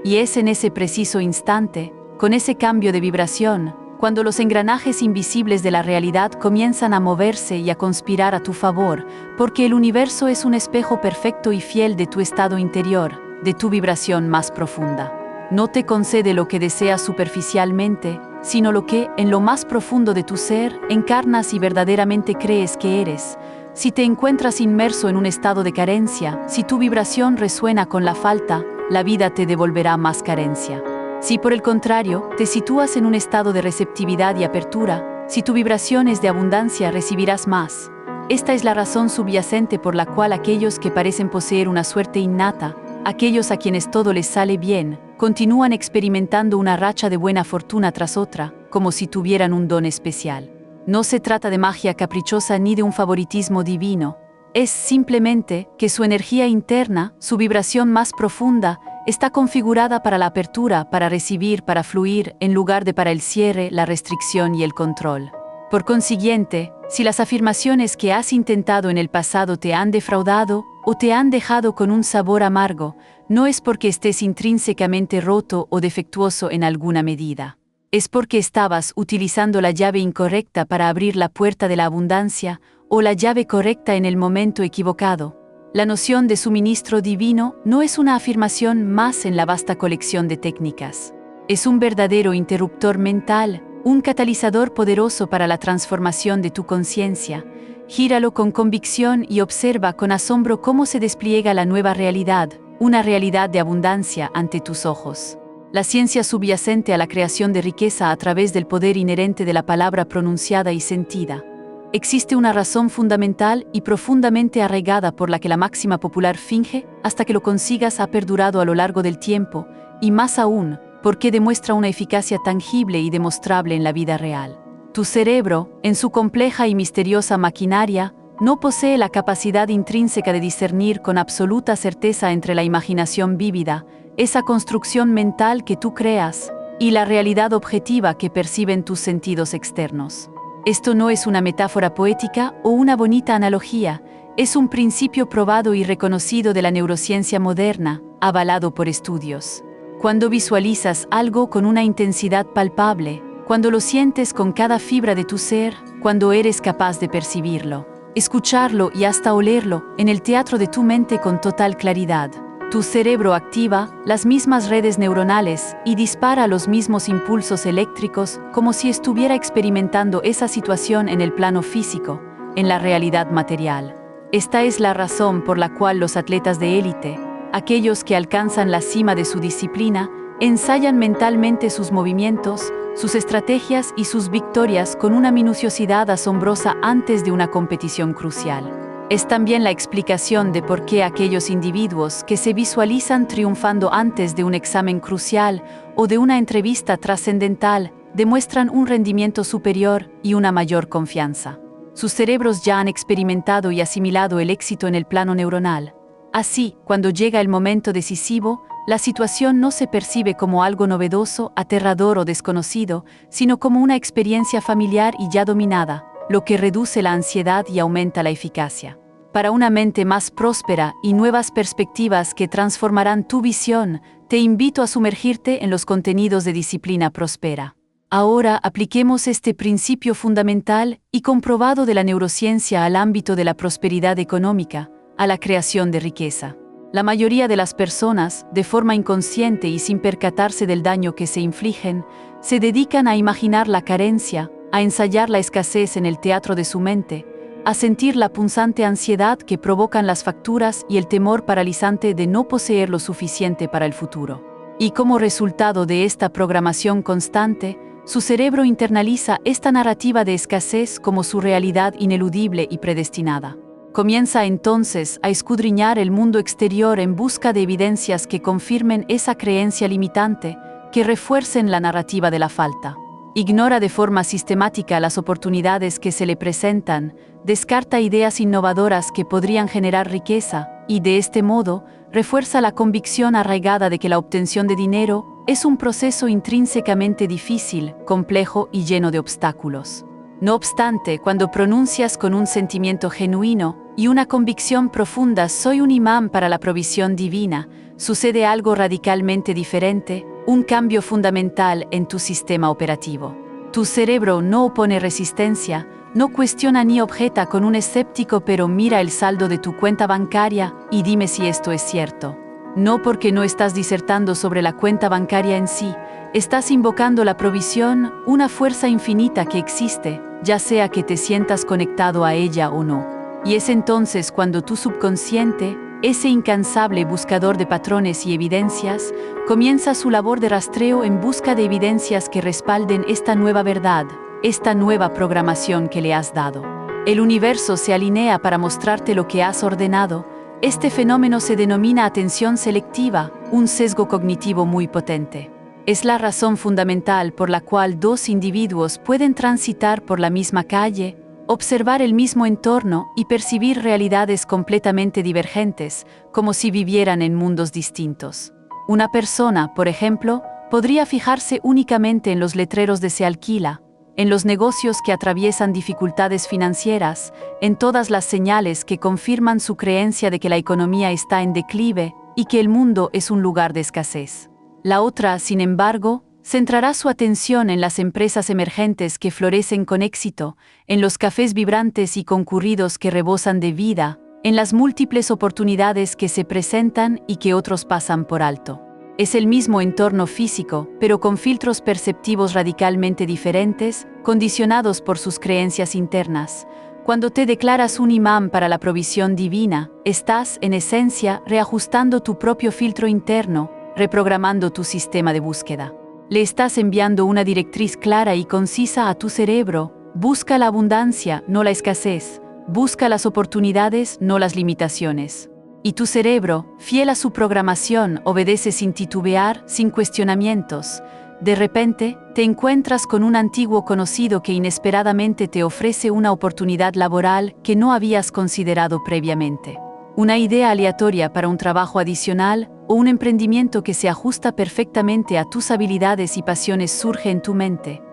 Y es en ese preciso instante, con ese cambio de vibración, cuando los engranajes invisibles de la realidad comienzan a moverse y a conspirar a tu favor, porque el universo es un espejo perfecto y fiel de tu estado interior, de tu vibración más profunda. No te concede lo que deseas superficialmente, sino lo que, en lo más profundo de tu ser, encarnas y verdaderamente crees que eres. Si te encuentras inmerso en un estado de carencia, si tu vibración resuena con la falta, la vida te devolverá más carencia. Si por el contrario, te sitúas en un estado de receptividad y apertura, si tu vibración es de abundancia, recibirás más. Esta es la razón subyacente por la cual aquellos que parecen poseer una suerte innata, aquellos a quienes todo les sale bien, continúan experimentando una racha de buena fortuna tras otra, como si tuvieran un don especial. No se trata de magia caprichosa ni de un favoritismo divino. Es simplemente que su energía interna, su vibración más profunda, está configurada para la apertura, para recibir, para fluir, en lugar de para el cierre, la restricción y el control. Por consiguiente, si las afirmaciones que has intentado en el pasado te han defraudado o te han dejado con un sabor amargo, no es porque estés intrínsecamente roto o defectuoso en alguna medida. Es porque estabas utilizando la llave incorrecta para abrir la puerta de la abundancia o la llave correcta en el momento equivocado. La noción de suministro divino no es una afirmación más en la vasta colección de técnicas. Es un verdadero interruptor mental, un catalizador poderoso para la transformación de tu conciencia. Gíralo con convicción y observa con asombro cómo se despliega la nueva realidad, una realidad de abundancia ante tus ojos. La ciencia subyacente a la creación de riqueza a través del poder inherente de la palabra pronunciada y sentida. Existe una razón fundamental y profundamente arraigada por la que la máxima popular finge hasta que lo consigas ha perdurado a lo largo del tiempo, y más aún, porque demuestra una eficacia tangible y demostrable en la vida real. Tu cerebro, en su compleja y misteriosa maquinaria, no posee la capacidad intrínseca de discernir con absoluta certeza entre la imaginación vívida, esa construcción mental que tú creas, y la realidad objetiva que perciben tus sentidos externos. Esto no es una metáfora poética o una bonita analogía, es un principio probado y reconocido de la neurociencia moderna, avalado por estudios. Cuando visualizas algo con una intensidad palpable, cuando lo sientes con cada fibra de tu ser, cuando eres capaz de percibirlo, escucharlo y hasta olerlo en el teatro de tu mente con total claridad, tu cerebro activa las mismas redes neuronales y dispara los mismos impulsos eléctricos como si estuviera experimentando esa situación en el plano físico, en la realidad material. Esta es la razón por la cual los atletas de élite, aquellos que alcanzan la cima de su disciplina, ensayan mentalmente sus movimientos, sus estrategias y sus victorias con una minuciosidad asombrosa antes de una competición crucial. Es también la explicación de por qué aquellos individuos que se visualizan triunfando antes de un examen crucial o de una entrevista trascendental demuestran un rendimiento superior y una mayor confianza. Sus cerebros ya han experimentado y asimilado el éxito en el plano neuronal. Así, cuando llega el momento decisivo, la situación no se percibe como algo novedoso, aterrador o desconocido, sino como una experiencia familiar y ya dominada, lo que reduce la ansiedad y aumenta la eficacia. Para una mente más próspera y nuevas perspectivas que transformarán tu visión, te invito a sumergirte en los contenidos de Disciplina Próspera. Ahora apliquemos este principio fundamental y comprobado de la neurociencia al ámbito de la prosperidad económica, a la creación de riqueza. La mayoría de las personas, de forma inconsciente y sin percatarse del daño que se infligen, se dedican a imaginar la carencia, a ensayar la escasez en el teatro de su mente, a sentir la punzante ansiedad que provocan las facturas y el temor paralizante de no poseer lo suficiente para el futuro. Y como resultado de esta programación constante, su cerebro internaliza esta narrativa de escasez como su realidad ineludible y predestinada. Comienza entonces a escudriñar el mundo exterior en busca de evidencias que confirmen esa creencia limitante, que refuercen la narrativa de la falta. Ignora de forma sistemática las oportunidades que se le presentan, descarta ideas innovadoras que podrían generar riqueza, y de este modo, refuerza la convicción arraigada de que la obtención de dinero es un proceso intrínsecamente difícil, complejo y lleno de obstáculos. No obstante, cuando pronuncias con un sentimiento genuino y una convicción profunda «soy un imán para la provisión divina», sucede algo radicalmente diferente, un cambio fundamental en tu sistema operativo. Tu cerebro no opone resistencia, no cuestiona ni objeta con un escéptico, pero mira el saldo de tu cuenta bancaria y dime si esto es cierto. No porque no estás disertando sobre la cuenta bancaria en sí, estás invocando la provisión, una fuerza infinita que existe, ya sea que te sientas conectado a ella o no. Y es entonces cuando tu subconsciente, ese incansable buscador de patrones y evidencias, comienza su labor de rastreo en busca de evidencias que respalden esta nueva verdad, esta nueva programación que le has dado. El universo se alinea para mostrarte lo que has ordenado. Este fenómeno se denomina atención selectiva, un sesgo cognitivo muy potente. Es la razón fundamental por la cual dos individuos pueden transitar por la misma calle, observar el mismo entorno y percibir realidades completamente divergentes, como si vivieran en mundos distintos. Una persona, por ejemplo, podría fijarse únicamente en los letreros de se alquila, en los negocios que atraviesan dificultades financieras, en todas las señales que confirman su creencia de que la economía está en declive y que el mundo es un lugar de escasez. La otra, sin embargo, centrará su atención en las empresas emergentes que florecen con éxito, en los cafés vibrantes y concurridos que rebosan de vida, en las múltiples oportunidades que se presentan y que otros pasan por alto. Es el mismo entorno físico, pero con filtros perceptivos radicalmente diferentes, condicionados por sus creencias internas. Cuando te declaras un imán para la provisión divina, estás, en esencia, reajustando tu propio filtro interno, reprogramando tu sistema de búsqueda. Le estás enviando una directriz clara y concisa a tu cerebro: busca la abundancia, no la escasez. Busca las oportunidades, no las limitaciones. Y tu cerebro, fiel a su programación, obedece sin titubear, sin cuestionamientos. De repente, te encuentras con un antiguo conocido que inesperadamente te ofrece una oportunidad laboral que no habías considerado previamente. Una idea aleatoria para un trabajo adicional o un emprendimiento que se ajusta perfectamente a tus habilidades y pasiones surge en tu mente.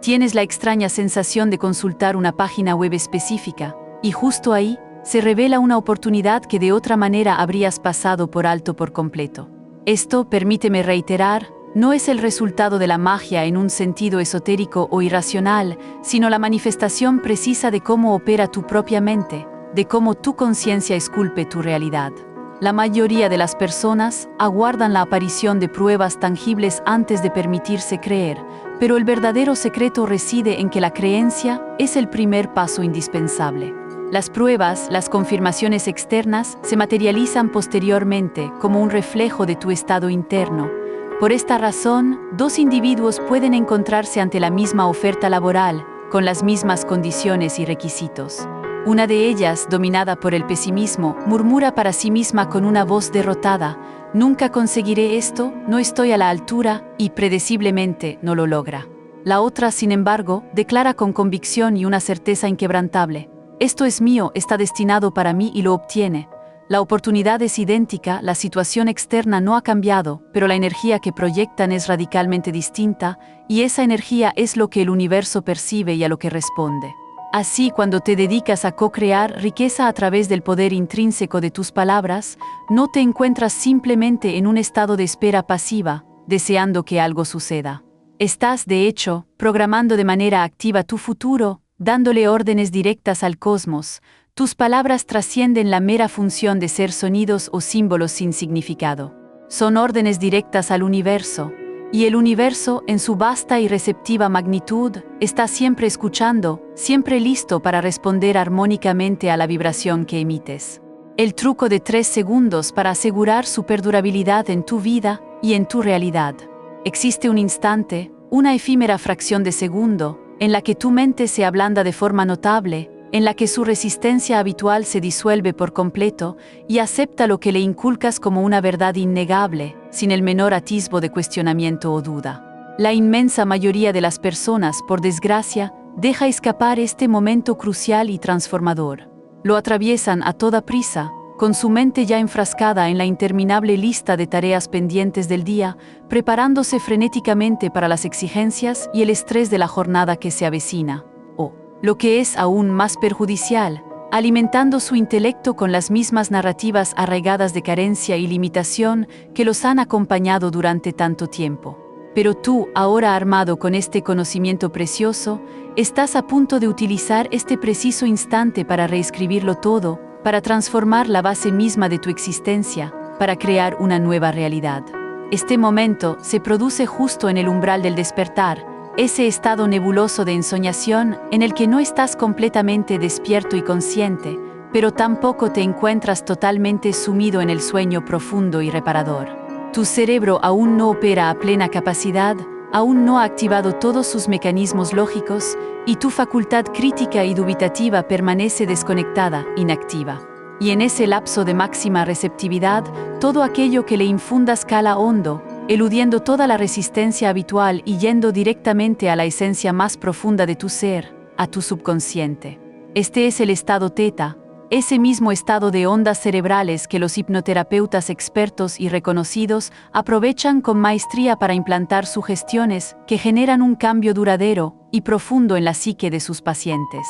Tienes la extraña sensación de consultar una página web específica, y justo ahí se revela una oportunidad que de otra manera habrías pasado por alto por completo. Esto, permíteme reiterar, no es el resultado de la magia en un sentido esotérico o irracional, sino la manifestación precisa de cómo opera tu propia mente, de cómo tu conciencia esculpe tu realidad. La mayoría de las personas aguardan la aparición de pruebas tangibles antes de permitirse creer, pero el verdadero secreto reside en que la creencia es el primer paso indispensable. Las pruebas, las confirmaciones externas, se materializan posteriormente como un reflejo de tu estado interno. Por esta razón, dos individuos pueden encontrarse ante la misma oferta laboral, con las mismas condiciones y requisitos. Una de ellas, dominada por el pesimismo, murmura para sí misma con una voz derrotada: «Nunca conseguiré esto, no estoy a la altura», y predeciblemente no lo logra. La otra, sin embargo, declara con convicción y una certeza inquebrantable: «Esto es mío, está destinado para mí», y lo obtiene. La oportunidad es idéntica, la situación externa no ha cambiado, pero la energía que proyectan es radicalmente distinta, y esa energía es lo que el universo percibe y a lo que responde. Así, cuando te dedicas a co-crear riqueza a través del poder intrínseco de tus palabras, no te encuentras simplemente en un estado de espera pasiva, deseando que algo suceda. Estás, de hecho, programando de manera activa tu futuro, dándole órdenes directas al cosmos. Tus palabras trascienden la mera función de ser sonidos o símbolos sin significado. Son órdenes directas al universo, y el universo, en su vasta y receptiva magnitud, está siempre escuchando, siempre listo para responder armónicamente a la vibración que emites. El truco de 3 segundos para asegurar su perdurabilidad en tu vida y en tu realidad. Existe un instante, una efímera fracción de segundo, en la que tu mente se ablanda de forma notable, en la que su resistencia habitual se disuelve por completo y acepta lo que le inculcas como una verdad innegable, sin el menor atisbo de cuestionamiento o duda. La inmensa mayoría de las personas, por desgracia, deja escapar este momento crucial y transformador. Lo atraviesan a toda prisa, con su mente ya enfrascada en la interminable lista de tareas pendientes del día, preparándose frenéticamente para las exigencias y el estrés de la jornada que se avecina. O, lo que es aún más perjudicial, alimentando su intelecto con las mismas narrativas arraigadas de carencia y limitación que los han acompañado durante tanto tiempo. Pero tú, ahora armado con este conocimiento precioso, estás a punto de utilizar este preciso instante para reescribirlo todo, para transformar la base misma de tu existencia, para crear una nueva realidad. Este momento se produce justo en el umbral del despertar, ese estado nebuloso de ensoñación en el que no estás completamente despierto y consciente, pero tampoco te encuentras totalmente sumido en el sueño profundo y reparador. Tu cerebro aún no opera a plena capacidad, aún no ha activado todos sus mecanismos lógicos, y tu facultad crítica y dubitativa permanece desconectada, inactiva. Y en ese lapso de máxima receptividad, todo aquello que le infundas cala hondo, eludiendo toda la resistencia habitual y yendo directamente a la esencia más profunda de tu ser, a tu subconsciente. Este es el estado teta, ese mismo estado de ondas cerebrales que los hipnoterapeutas expertos y reconocidos aprovechan con maestría para implantar sugestiones que generan un cambio duradero y profundo en la psique de sus pacientes.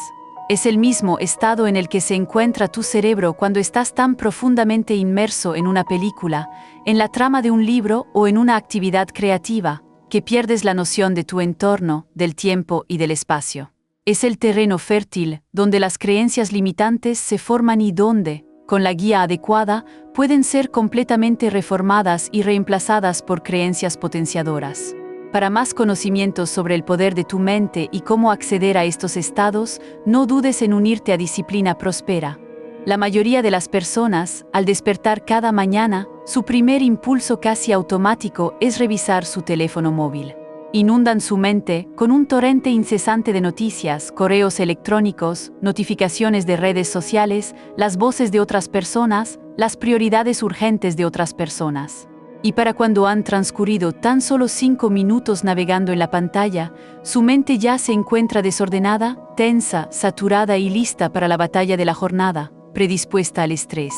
Es el mismo estado en el que se encuentra tu cerebro cuando estás tan profundamente inmerso en una película, en la trama de un libro o en una actividad creativa, que pierdes la noción de tu entorno, del tiempo y del espacio. Es el terreno fértil donde las creencias limitantes se forman y donde, con la guía adecuada, pueden ser completamente reformadas y reemplazadas por creencias potenciadoras. Para más conocimientos sobre el poder de tu mente y cómo acceder a estos estados, no dudes en unirte a Disciplina Próspera. La mayoría de las personas, al despertar cada mañana, su primer impulso casi automático es revisar su teléfono móvil. Inundan su mente con un torrente incesante de noticias, correos electrónicos, notificaciones de redes sociales, las voces de otras personas, las prioridades urgentes de otras personas. Y para cuando han transcurrido tan solo 5 minutos navegando en la pantalla, su mente ya se encuentra desordenada, tensa, saturada y lista para la batalla de la jornada, predispuesta al estrés.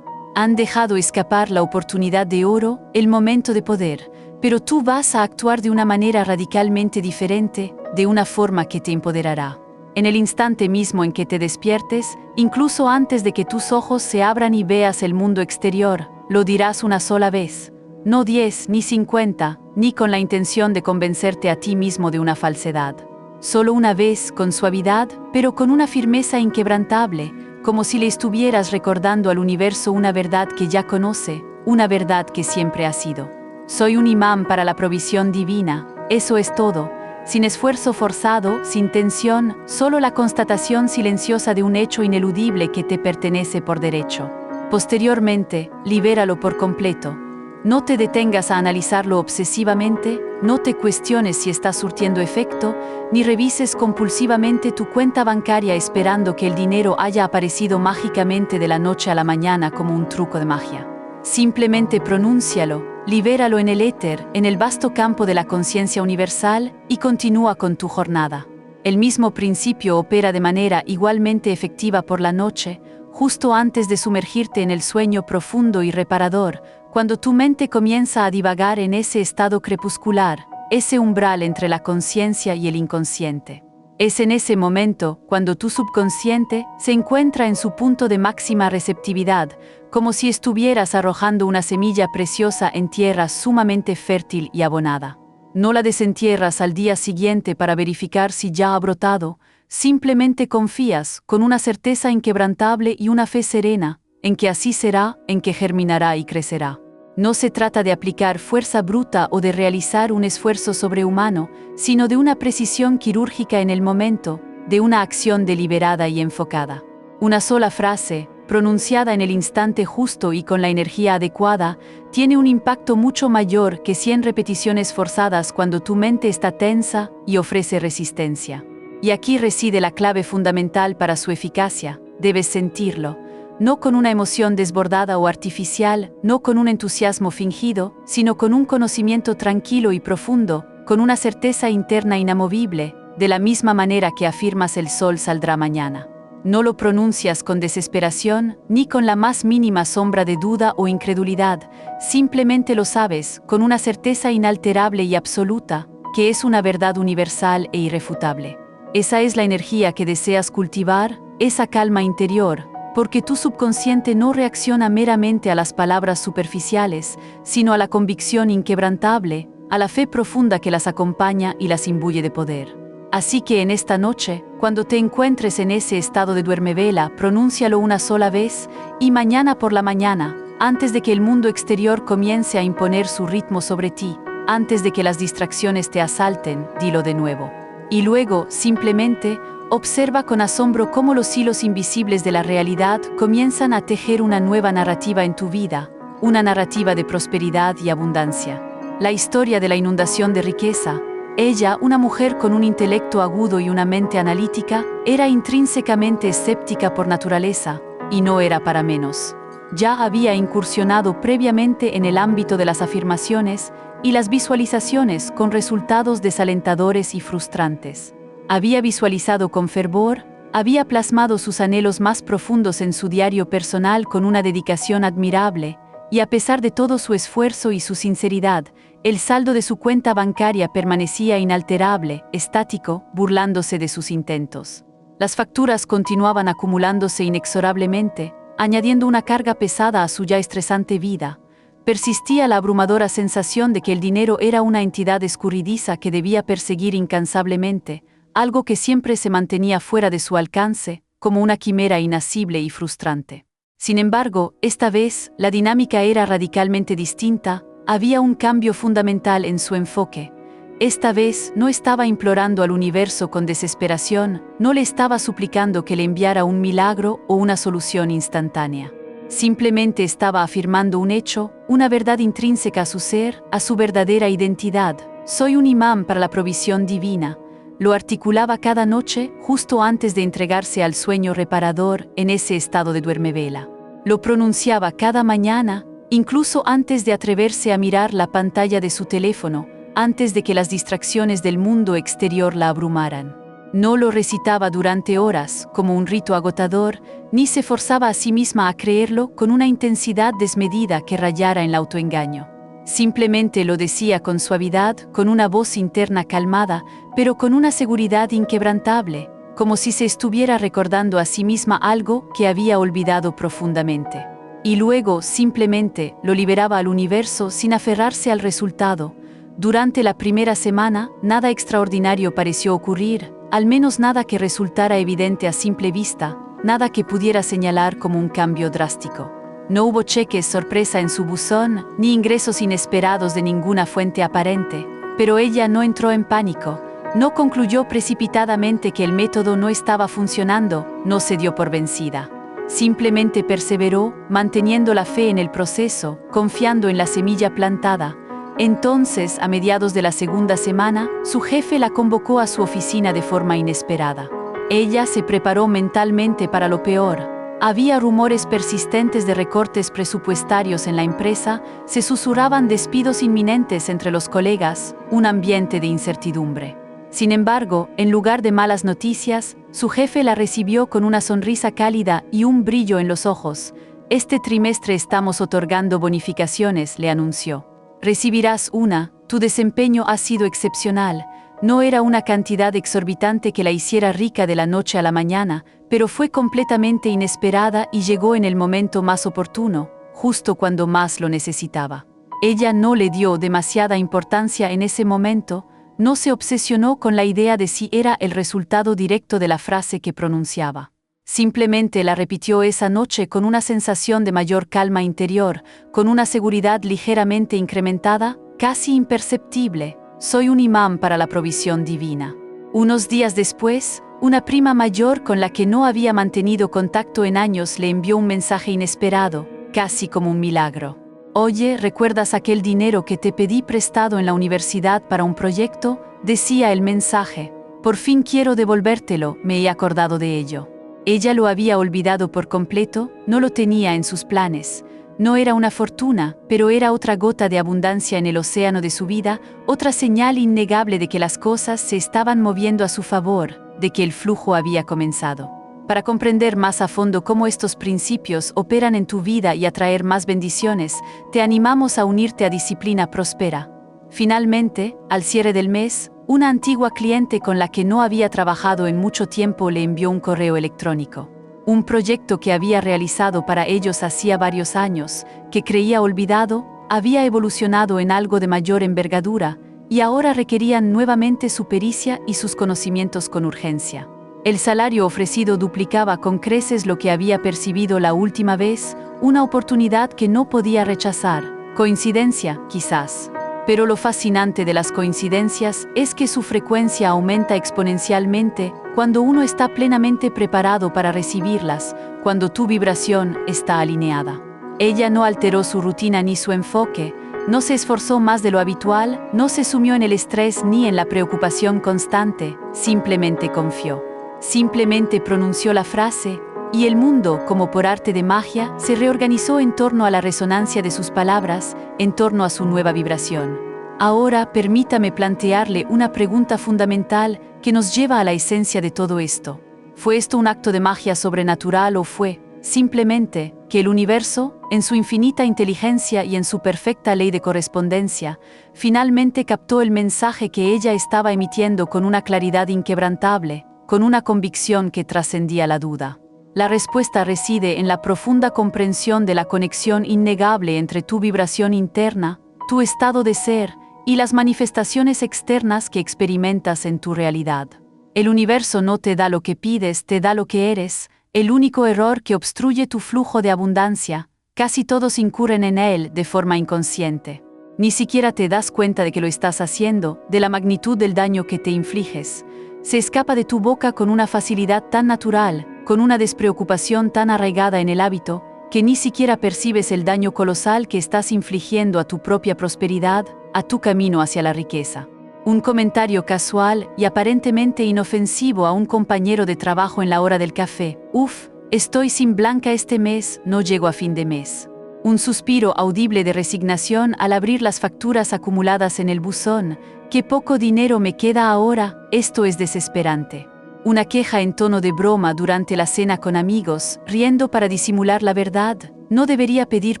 Han dejado escapar la oportunidad de oro, el momento de poder, pero tú vas a actuar de una manera radicalmente diferente, de una forma que te empoderará. En el instante mismo en que te despiertes, incluso antes de que tus ojos se abran y veas el mundo exterior, lo dirás una sola vez. No 10 ni 50, ni con la intención de convencerte a ti mismo de una falsedad. Solo una vez, con suavidad, pero con una firmeza inquebrantable, como si le estuvieras recordando al universo una verdad que ya conoce, una verdad que siempre ha sido. Soy un imán para la provisión divina, eso es todo, sin esfuerzo forzado, sin tensión, solo la constatación silenciosa de un hecho ineludible que te pertenece por derecho. Posteriormente, libéralo por completo. No te detengas a analizarlo obsesivamente, no te cuestiones si está surtiendo efecto, ni revises compulsivamente tu cuenta bancaria esperando que el dinero haya aparecido mágicamente de la noche a la mañana como un truco de magia. Simplemente pronúncialo, libéralo en el éter, en el vasto campo de la conciencia universal, y continúa con tu jornada. El mismo principio opera de manera igualmente efectiva por la noche, justo antes de sumergirte en el sueño profundo y reparador, cuando tu mente comienza a divagar en ese estado crepuscular, ese umbral entre la conciencia y el inconsciente. Es en ese momento cuando tu subconsciente se encuentra en su punto de máxima receptividad, como si estuvieras arrojando una semilla preciosa en tierra sumamente fértil y abonada. No la desentierras al día siguiente para verificar si ya ha brotado, simplemente confías con una certeza inquebrantable y una fe serena, en que así será, en que germinará y crecerá. No se trata de aplicar fuerza bruta o de realizar un esfuerzo sobrehumano, sino de una precisión quirúrgica en el momento, de una acción deliberada y enfocada. Una sola frase, pronunciada en el instante justo y con la energía adecuada, tiene un impacto mucho mayor que 100 repeticiones forzadas cuando tu mente está tensa y ofrece resistencia. Y aquí reside la clave fundamental para su eficacia, debes sentirlo. No con una emoción desbordada o artificial, no con un entusiasmo fingido, sino con un conocimiento tranquilo y profundo, con una certeza interna inamovible, de la misma manera que afirmas el sol saldrá mañana. No lo pronuncias con desesperación, ni con la más mínima sombra de duda o incredulidad, simplemente lo sabes, con una certeza inalterable y absoluta, que es una verdad universal e irrefutable. Esa es la energía que deseas cultivar, esa calma interior, porque tu subconsciente no reacciona meramente a las palabras superficiales, sino a la convicción inquebrantable, a la fe profunda que las acompaña y las imbuye de poder. Así que en esta noche, cuando te encuentres en ese estado de duermevela, pronúncialo una sola vez, y mañana por la mañana, antes de que el mundo exterior comience a imponer su ritmo sobre ti, antes de que las distracciones te asalten, dilo de nuevo. Y luego, simplemente, observa con asombro cómo los hilos invisibles de la realidad comienzan a tejer una nueva narrativa en tu vida, una narrativa de prosperidad y abundancia. La historia de la inundación de riqueza. Ella, una mujer con un intelecto agudo y una mente analítica, era intrínsecamente escéptica por naturaleza, y no era para menos. Ya había incursionado previamente en el ámbito de las afirmaciones y las visualizaciones con resultados desalentadores y frustrantes. Había visualizado con fervor, había plasmado sus anhelos más profundos en su diario personal con una dedicación admirable, y a pesar de todo su esfuerzo y su sinceridad, el saldo de su cuenta bancaria permanecía inalterable, estático, burlándose de sus intentos. Las facturas continuaban acumulándose inexorablemente, añadiendo una carga pesada a su ya estresante vida. Persistía la abrumadora sensación de que el dinero era una entidad escurridiza que debía perseguir incansablemente, algo que siempre se mantenía fuera de su alcance, como una quimera inasible y frustrante. Sin embargo, esta vez, la dinámica era radicalmente distinta, había un cambio fundamental en su enfoque. Esta vez no estaba implorando al universo con desesperación, no le estaba suplicando que le enviara un milagro o una solución instantánea. Simplemente estaba afirmando un hecho, una verdad intrínseca a su ser, a su verdadera identidad. Soy un imán para la provisión divina. Lo articulaba cada noche, justo antes de entregarse al sueño reparador, en ese estado de duermevela. Lo pronunciaba cada mañana, incluso antes de atreverse a mirar la pantalla de su teléfono, antes de que las distracciones del mundo exterior la abrumaran. No lo recitaba durante horas, como un rito agotador, ni se forzaba a sí misma a creerlo con una intensidad desmedida que rayara en el autoengaño. Simplemente lo decía con suavidad, con una voz interna calmada, pero con una seguridad inquebrantable, como si se estuviera recordando a sí misma algo que había olvidado profundamente. Y luego, simplemente, lo liberaba al universo sin aferrarse al resultado. Durante la primera semana, nada extraordinario pareció ocurrir, al menos nada que resultara evidente a simple vista, nada que pudiera señalar como un cambio drástico. No hubo cheques sorpresa en su buzón, ni ingresos inesperados de ninguna fuente aparente, pero ella no entró en pánico, no concluyó precipitadamente que el método no estaba funcionando, no se dio por vencida. Simplemente perseveró, manteniendo la fe en el proceso, confiando en la semilla plantada. Entonces, a mediados de la segunda semana, su jefe la convocó a su oficina de forma inesperada. Ella se preparó mentalmente para lo peor. Había rumores persistentes de recortes presupuestarios en la empresa, se susurraban despidos inminentes entre los colegas, un ambiente de incertidumbre. Sin embargo, en lugar de malas noticias, su jefe la recibió con una sonrisa cálida y un brillo en los ojos. Este trimestre estamos otorgando bonificaciones, le anunció. Recibirás una, tu desempeño ha sido excepcional. No era una cantidad exorbitante que la hiciera rica de la noche a la mañana, pero fue completamente inesperada y llegó en el momento más oportuno, justo cuando más lo necesitaba. Ella no le dio demasiada importancia en ese momento, no se obsesionó con la idea de si era el resultado directo de la frase que pronunciaba. Simplemente la repitió esa noche con una sensación de mayor calma interior, con una seguridad ligeramente incrementada, casi imperceptible. Soy un imán para la provisión divina. Unos días después, una prima mayor con la que no había mantenido contacto en años le envió un mensaje inesperado, casi como un milagro. Oye, ¿recuerdas aquel dinero que te pedí prestado en la universidad para un proyecto? Decía el mensaje. Por fin quiero devolvértelo, me he acordado de ello. Ella lo había olvidado por completo, no lo tenía en sus planes. No era una fortuna, pero era otra gota de abundancia en el océano de su vida, otra señal innegable de que las cosas se estaban moviendo a su favor, de que el flujo había comenzado. Para comprender más a fondo cómo estos principios operan en tu vida y atraer más bendiciones, te animamos a unirte a Disciplina Próspera. Finalmente, al cierre del mes, una antigua cliente con la que no había trabajado en mucho tiempo le envió un correo electrónico. Un proyecto que había realizado para ellos hacía varios años, que creía olvidado, había evolucionado en algo de mayor envergadura, y ahora requerían nuevamente su pericia y sus conocimientos con urgencia. El salario ofrecido duplicaba con creces lo que había percibido la última vez, una oportunidad que no podía rechazar. Coincidencia, quizás. Pero lo fascinante de las coincidencias es que su frecuencia aumenta exponencialmente cuando uno está plenamente preparado para recibirlas, cuando tu vibración está alineada. Ella no alteró su rutina ni su enfoque, no se esforzó más de lo habitual, no se sumió en el estrés ni en la preocupación constante, simplemente confió. Simplemente pronunció la frase, y el mundo, como por arte de magia, se reorganizó en torno a la resonancia de sus palabras, en torno a su nueva vibración. Ahora permítame plantearle una pregunta fundamental que nos lleva a la esencia de todo esto. ¿Fue esto un acto de magia sobrenatural o fue, simplemente, que el universo, en su infinita inteligencia y en su perfecta ley de correspondencia, finalmente captó el mensaje que ella estaba emitiendo con una claridad inquebrantable, con una convicción que trascendía la duda? La respuesta reside en la profunda comprensión de la conexión innegable entre tu vibración interna, tu estado de ser, y las manifestaciones externas que experimentas en tu realidad. El universo no te da lo que pides, te da lo que eres. El único error que obstruye tu flujo de abundancia, casi todos incurren en él de forma inconsciente. Ni siquiera te das cuenta de que lo estás haciendo, de la magnitud del daño que te infliges. Se escapa de tu boca con una facilidad tan natural, con una despreocupación tan arraigada en el hábito, que ni siquiera percibes el daño colosal que estás infligiendo a tu propia prosperidad, a tu camino hacia la riqueza. Un comentario casual y aparentemente inofensivo a un compañero de trabajo en la hora del café. Uf, estoy sin Blanca este mes, no llego a fin de mes. Un suspiro audible de resignación al abrir las facturas acumuladas en el buzón. Qué poco dinero me queda ahora, esto es desesperante. Una queja en tono de broma durante la cena con amigos, riendo para disimular la verdad. No debería pedir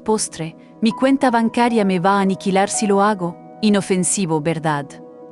postre, mi cuenta bancaria me va a aniquilar si lo hago. Inofensivo, ¿verdad?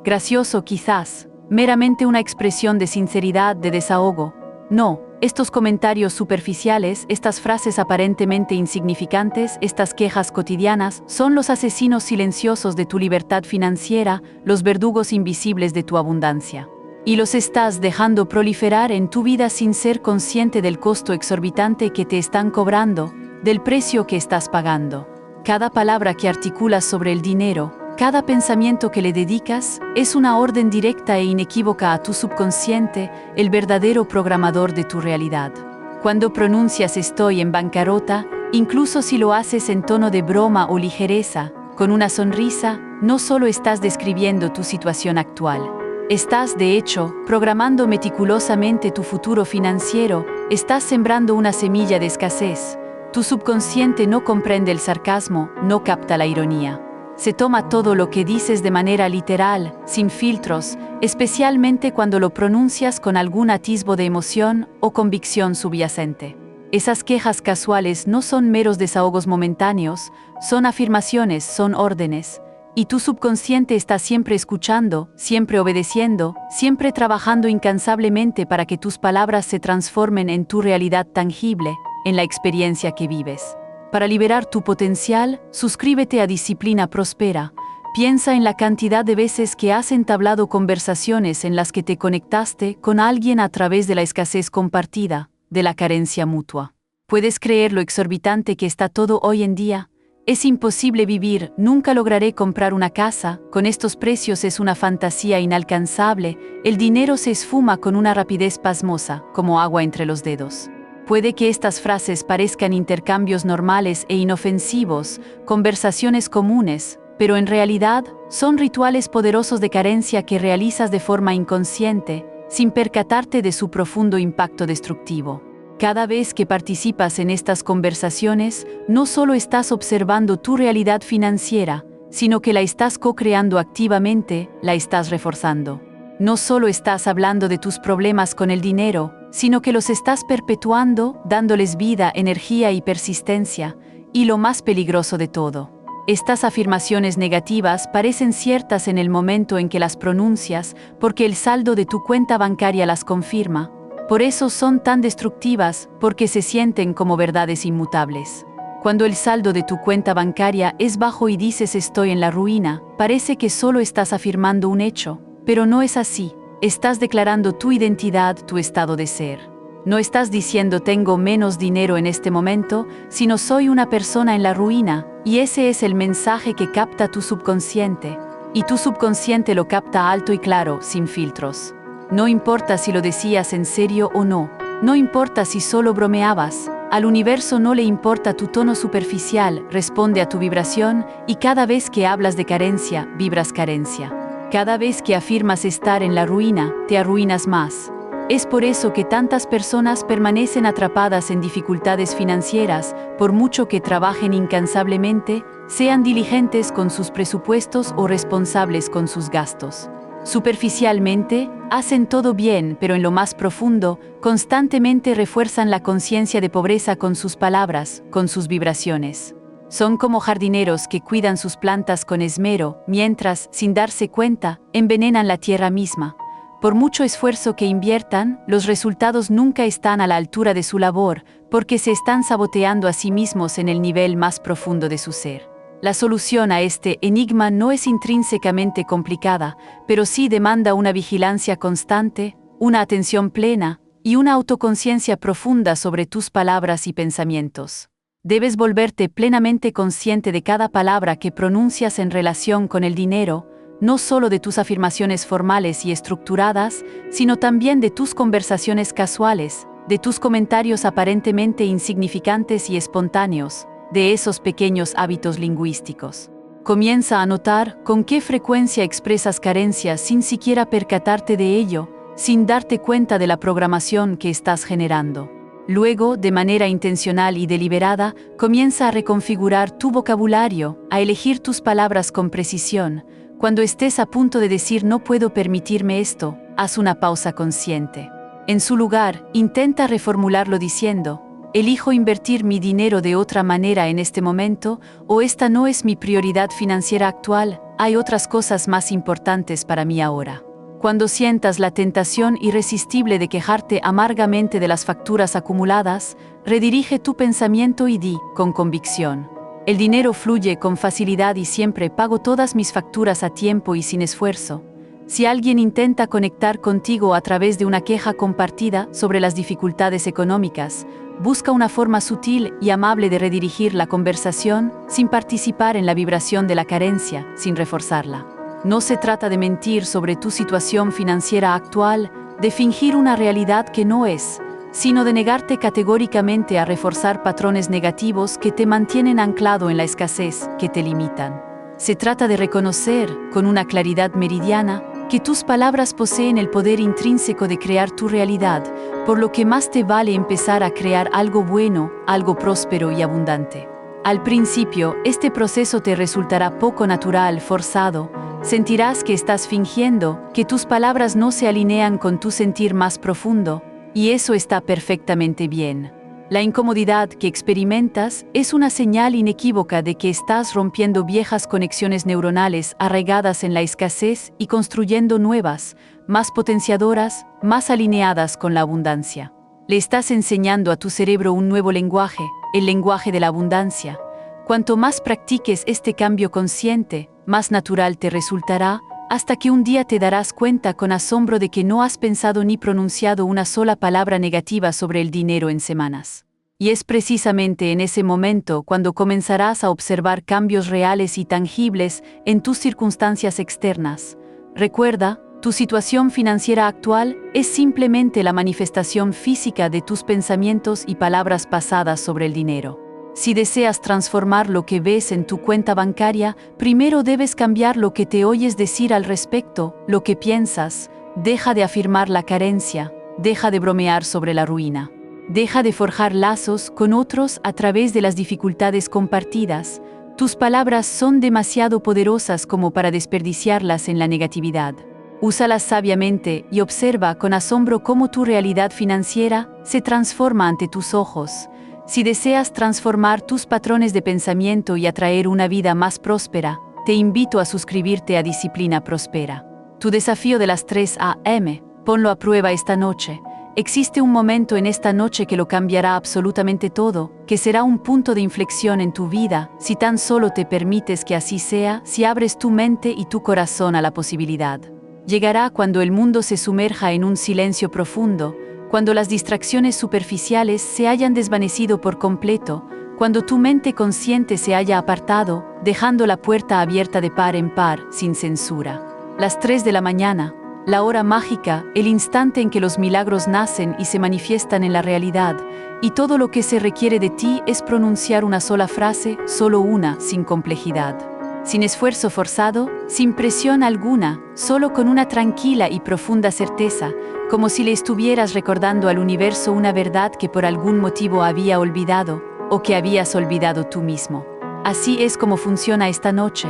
Gracioso quizás, meramente una expresión de sinceridad, de desahogo. No, estos comentarios superficiales, estas frases aparentemente insignificantes, estas quejas cotidianas, son los asesinos silenciosos de tu libertad financiera, los verdugos invisibles de tu abundancia. Y los estás dejando proliferar en tu vida sin ser consciente del costo exorbitante que te están cobrando, del precio que estás pagando. Cada palabra que articulas sobre el dinero, cada pensamiento que le dedicas, es una orden directa e inequívoca a tu subconsciente, el verdadero programador de tu realidad. Cuando pronuncias estoy en bancarrota, incluso si lo haces en tono de broma o ligereza, con una sonrisa, no solo estás describiendo tu situación actual. Estás, de hecho, programando meticulosamente tu futuro financiero, estás sembrando una semilla de escasez. Tu subconsciente no comprende el sarcasmo, no capta la ironía. Se toma todo lo que dices de manera literal, sin filtros, especialmente cuando lo pronuncias con algún atisbo de emoción o convicción subyacente. Esas quejas casuales no son meros desahogos momentáneos, son afirmaciones, son órdenes. Y tu subconsciente está siempre escuchando, siempre obedeciendo, siempre trabajando incansablemente para que tus palabras se transformen en tu realidad tangible, en la experiencia que vives. Para liberar tu potencial, suscríbete a Disciplina Prospera. Piensa en la cantidad de veces que has entablado conversaciones en las que te conectaste con alguien a través de la escasez compartida, de la carencia mutua. ¿Puedes creer lo exorbitante que está todo hoy en día? Es imposible vivir, nunca lograré comprar una casa, con estos precios es una fantasía inalcanzable, el dinero se esfuma con una rapidez pasmosa, como agua entre los dedos. Puede que estas frases parezcan intercambios normales e inofensivos, conversaciones comunes, pero en realidad son rituales poderosos de carencia que realizas de forma inconsciente, sin percatarte de su profundo impacto destructivo. Cada vez que participas en estas conversaciones, no solo estás observando tu realidad financiera, sino que la estás co-creando activamente, la estás reforzando. No solo estás hablando de tus problemas con el dinero, sino que los estás perpetuando, dándoles vida, energía y persistencia, y lo más peligroso de todo. Estas afirmaciones negativas parecen ciertas en el momento en que las pronuncias, porque el saldo de tu cuenta bancaria las confirma. Por eso son tan destructivas, porque se sienten como verdades inmutables. Cuando el saldo de tu cuenta bancaria es bajo y dices estoy en la ruina, parece que solo estás afirmando un hecho, pero no es así. Estás declarando tu identidad, tu estado de ser. No estás diciendo tengo menos dinero en este momento, sino soy una persona en la ruina, y ese es el mensaje que capta tu subconsciente. Y tu subconsciente lo capta alto y claro, sin filtros. No importa si lo decías en serio o no, no importa si solo bromeabas, al universo no le importa tu tono superficial, responde a tu vibración, y cada vez que hablas de carencia, vibras carencia. Cada vez que afirmas estar en la ruina, te arruinas más. Es por eso que tantas personas permanecen atrapadas en dificultades financieras, por mucho que trabajen incansablemente, sean diligentes con sus presupuestos o responsables con sus gastos. Superficialmente, hacen todo bien, pero en lo más profundo, constantemente refuerzan la conciencia de pobreza con sus palabras, con sus vibraciones. Son como jardineros que cuidan sus plantas con esmero, mientras, sin darse cuenta, envenenan la tierra misma. Por mucho esfuerzo que inviertan, los resultados nunca están a la altura de su labor, porque se están saboteando a sí mismos en el nivel más profundo de su ser. La solución a este enigma no es intrínsecamente complicada, pero sí demanda una vigilancia constante, una atención plena y una autoconciencia profunda sobre tus palabras y pensamientos. Debes volverte plenamente consciente de cada palabra que pronuncias en relación con el dinero, no solo de tus afirmaciones formales y estructuradas, sino también de tus conversaciones casuales, de tus comentarios aparentemente insignificantes y espontáneos, de esos pequeños hábitos lingüísticos. Comienza a notar con qué frecuencia expresas carencias sin siquiera percatarte de ello, sin darte cuenta de la programación que estás generando. Luego, de manera intencional y deliberada, comienza a reconfigurar tu vocabulario, a elegir tus palabras con precisión. Cuando estés a punto de decir "no puedo permitirme esto", haz una pausa consciente. En su lugar, intenta reformularlo diciendo: elijo invertir mi dinero de otra manera en este momento, o esta no es mi prioridad financiera actual, hay otras cosas más importantes para mí ahora. Cuando sientas la tentación irresistible de quejarte amargamente de las facturas acumuladas, redirige tu pensamiento y di, con convicción: el dinero fluye con facilidad y siempre pago todas mis facturas a tiempo y sin esfuerzo. Si alguien intenta conectar contigo a través de una queja compartida sobre las dificultades económicas, busca una forma sutil y amable de redirigir la conversación sin participar en la vibración de la carencia, sin reforzarla. No se trata de mentir sobre tu situación financiera actual, de fingir una realidad que no es, sino de negarte categóricamente a reforzar patrones negativos que te mantienen anclado en la escasez, que te limitan. Se trata de reconocer, con una claridad meridiana, que tus palabras poseen el poder intrínseco de crear tu realidad, por lo que más te vale empezar a crear algo bueno, algo próspero y abundante. Al principio, este proceso te resultará poco natural, forzado. Sentirás que estás fingiendo, que tus palabras no se alinean con tu sentir más profundo, y eso está perfectamente bien. La incomodidad que experimentas es una señal inequívoca de que estás rompiendo viejas conexiones neuronales arraigadas en la escasez y construyendo nuevas, más potenciadoras, más alineadas con la abundancia. Le estás enseñando a tu cerebro un nuevo lenguaje, el lenguaje de la abundancia. Cuanto más practiques este cambio consciente, más natural te resultará, hasta que un día te darás cuenta con asombro de que no has pensado ni pronunciado una sola palabra negativa sobre el dinero en semanas. Y es precisamente en ese momento cuando comenzarás a observar cambios reales y tangibles en tus circunstancias externas. Recuerda, tu situación financiera actual es simplemente la manifestación física de tus pensamientos y palabras pasadas sobre el dinero. Si deseas transformar lo que ves en tu cuenta bancaria, primero debes cambiar lo que te oyes decir al respecto, lo que piensas. Deja de afirmar la carencia, deja de bromear sobre la ruina. Deja de forjar lazos con otros a través de las dificultades compartidas. Tus palabras son demasiado poderosas como para desperdiciarlas en la negatividad. Úsalas sabiamente y observa con asombro cómo tu realidad financiera se transforma ante tus ojos. Si deseas transformar tus patrones de pensamiento y atraer una vida más próspera, te invito a suscribirte a Disciplina Próspera. Tu desafío de las 3 a.m., ponlo a prueba esta noche. Existe un momento en esta noche que lo cambiará absolutamente todo, que será un punto de inflexión en tu vida, si tan solo te permites que así sea, si abres tu mente y tu corazón a la posibilidad. Llegará cuando el mundo se sumerja en un silencio profundo, cuando las distracciones superficiales se hayan desvanecido por completo, cuando tu mente consciente se haya apartado, dejando la puerta abierta de par en par, sin censura. Las 3 de la mañana, la hora mágica, el instante en que los milagros nacen y se manifiestan en la realidad, y todo lo que se requiere de ti es pronunciar una sola frase, solo una, sin complejidad. Sin esfuerzo forzado, sin presión alguna, solo con una tranquila y profunda certeza, como si le estuvieras recordando al universo una verdad que por algún motivo había olvidado, o que habías olvidado tú mismo. Así es como funciona esta noche.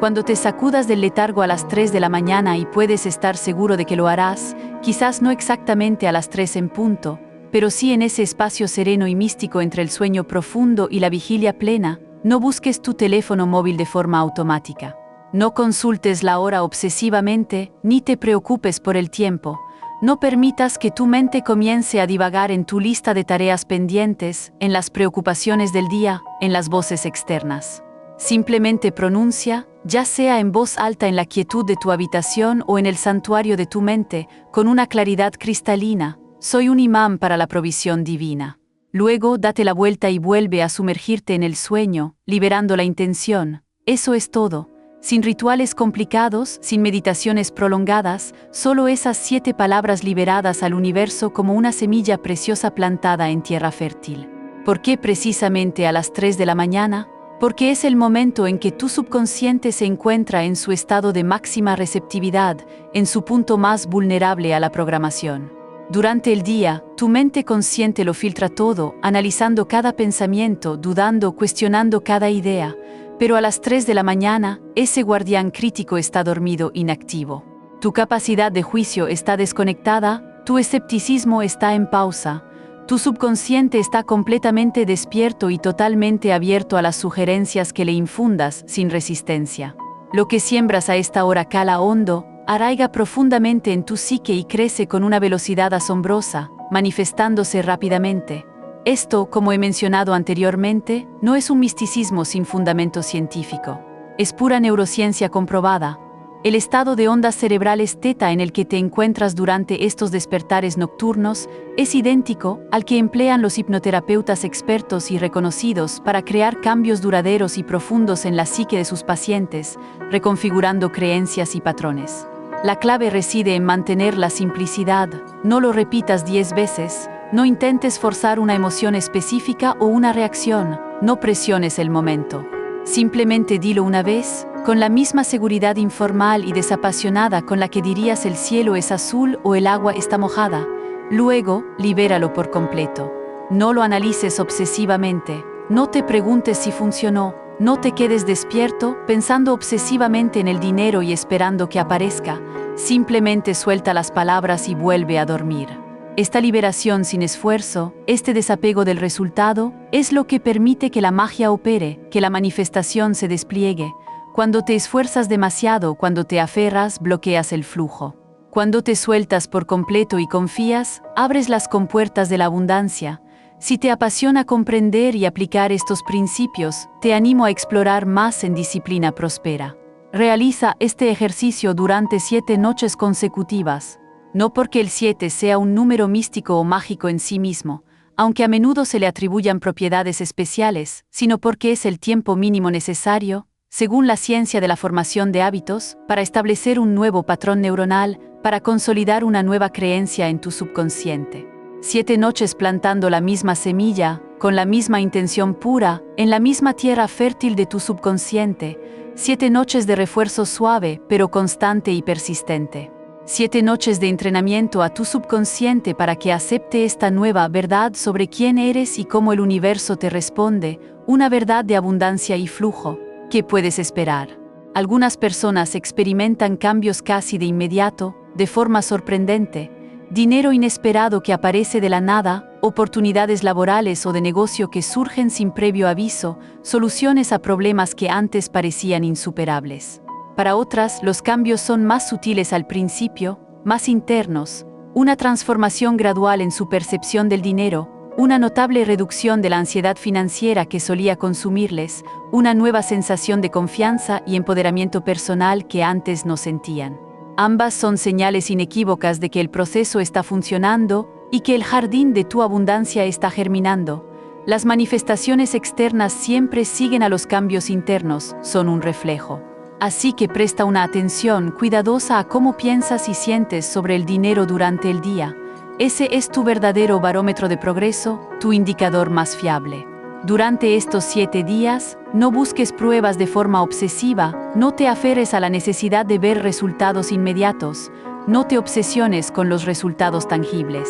Cuando te sacudas del letargo a las 3 de la mañana y puedes estar seguro de que lo harás, quizás no exactamente a las 3 en punto, pero sí en ese espacio sereno y místico entre el sueño profundo y la vigilia plena, no busques tu teléfono móvil de forma automática. No consultes la hora obsesivamente, ni te preocupes por el tiempo. No permitas que tu mente comience a divagar en tu lista de tareas pendientes, en las preocupaciones del día, en las voces externas. Simplemente pronuncia, ya sea en voz alta en la quietud de tu habitación o en el santuario de tu mente, con una claridad cristalina: soy un imán para la provisión divina. Luego date la vuelta y vuelve a sumergirte en el sueño, liberando la intención. Eso es todo. Sin rituales complicados, sin meditaciones prolongadas, solo esas 7 palabras liberadas al universo como una semilla preciosa plantada en tierra fértil. ¿Por qué precisamente a las 3 de la mañana? Porque es el momento en que tu subconsciente se encuentra en su estado de máxima receptividad, en su punto más vulnerable a la programación. Durante el día, tu mente consciente lo filtra todo, analizando cada pensamiento, dudando, cuestionando cada idea. Pero a las 3 de la mañana, ese guardián crítico está dormido, inactivo. Tu capacidad de juicio está desconectada, tu escepticismo está en pausa. Tu subconsciente está completamente despierto y totalmente abierto a las sugerencias que le infundas, sin resistencia. Lo que siembras a esta hora cala hondo, arraiga profundamente en tu psique y crece con una velocidad asombrosa, manifestándose rápidamente. Esto, como he mencionado anteriormente, no es un misticismo sin fundamento científico. Es pura neurociencia comprobada. El estado de ondas cerebrales teta en el que te encuentras durante estos despertares nocturnos es idéntico al que emplean los hipnoterapeutas expertos y reconocidos para crear cambios duraderos y profundos en la psique de sus pacientes, reconfigurando creencias y patrones. La clave reside en mantener la simplicidad. No lo repitas 10 veces, no intentes forzar una emoción específica o una reacción, no presiones el momento. Simplemente dilo una vez, con la misma seguridad informal y desapasionada con la que dirías el cielo es azul o el agua está mojada. Luego, libéralo por completo. No lo analices obsesivamente, no te preguntes si funcionó, no te quedes despierto pensando obsesivamente en el dinero y esperando que aparezca. Simplemente suelta las palabras y vuelve a dormir. Esta liberación sin esfuerzo, este desapego del resultado, es lo que permite que la magia opere, que la manifestación se despliegue. Cuando te esfuerzas demasiado, cuando te aferras, bloqueas el flujo. Cuando te sueltas por completo y confías, abres las compuertas de la abundancia. Si te apasiona comprender y aplicar estos principios, te animo a explorar más en Disciplina Próspera. Realiza este ejercicio durante 7 noches consecutivas. No porque el 7 sea un número místico o mágico en sí mismo, aunque a menudo se le atribuyan propiedades especiales, sino porque es el tiempo mínimo necesario, según la ciencia de la formación de hábitos, para establecer un nuevo patrón neuronal, para consolidar una nueva creencia en tu subconsciente. 7 noches plantando la misma semilla, con la misma intención pura, en la misma tierra fértil de tu subconsciente. 7 noches de refuerzo suave, pero constante y persistente. 7 noches de entrenamiento a tu subconsciente para que acepte esta nueva verdad sobre quién eres y cómo el universo te responde, una verdad de abundancia y flujo. ¿Qué puedes esperar? Algunas personas experimentan cambios casi de inmediato, de forma sorprendente, dinero inesperado que aparece de la nada, oportunidades laborales o de negocio que surgen sin previo aviso, soluciones a problemas que antes parecían insuperables. Para otras, los cambios son más sutiles al principio, más internos, una transformación gradual en su percepción del dinero, una notable reducción de la ansiedad financiera que solía consumirles, una nueva sensación de confianza y empoderamiento personal que antes no sentían. Ambas son señales inequívocas de que el proceso está funcionando y que el jardín de tu abundancia está germinando. Las manifestaciones externas siempre siguen a los cambios internos, son un reflejo. Así que presta una atención cuidadosa a cómo piensas y sientes sobre el dinero durante el día. Ese es tu verdadero barómetro de progreso, tu indicador más fiable. Durante estos 7 días, no busques pruebas de forma obsesiva, no te aferres a la necesidad de ver resultados inmediatos, no te obsesiones con los resultados tangibles.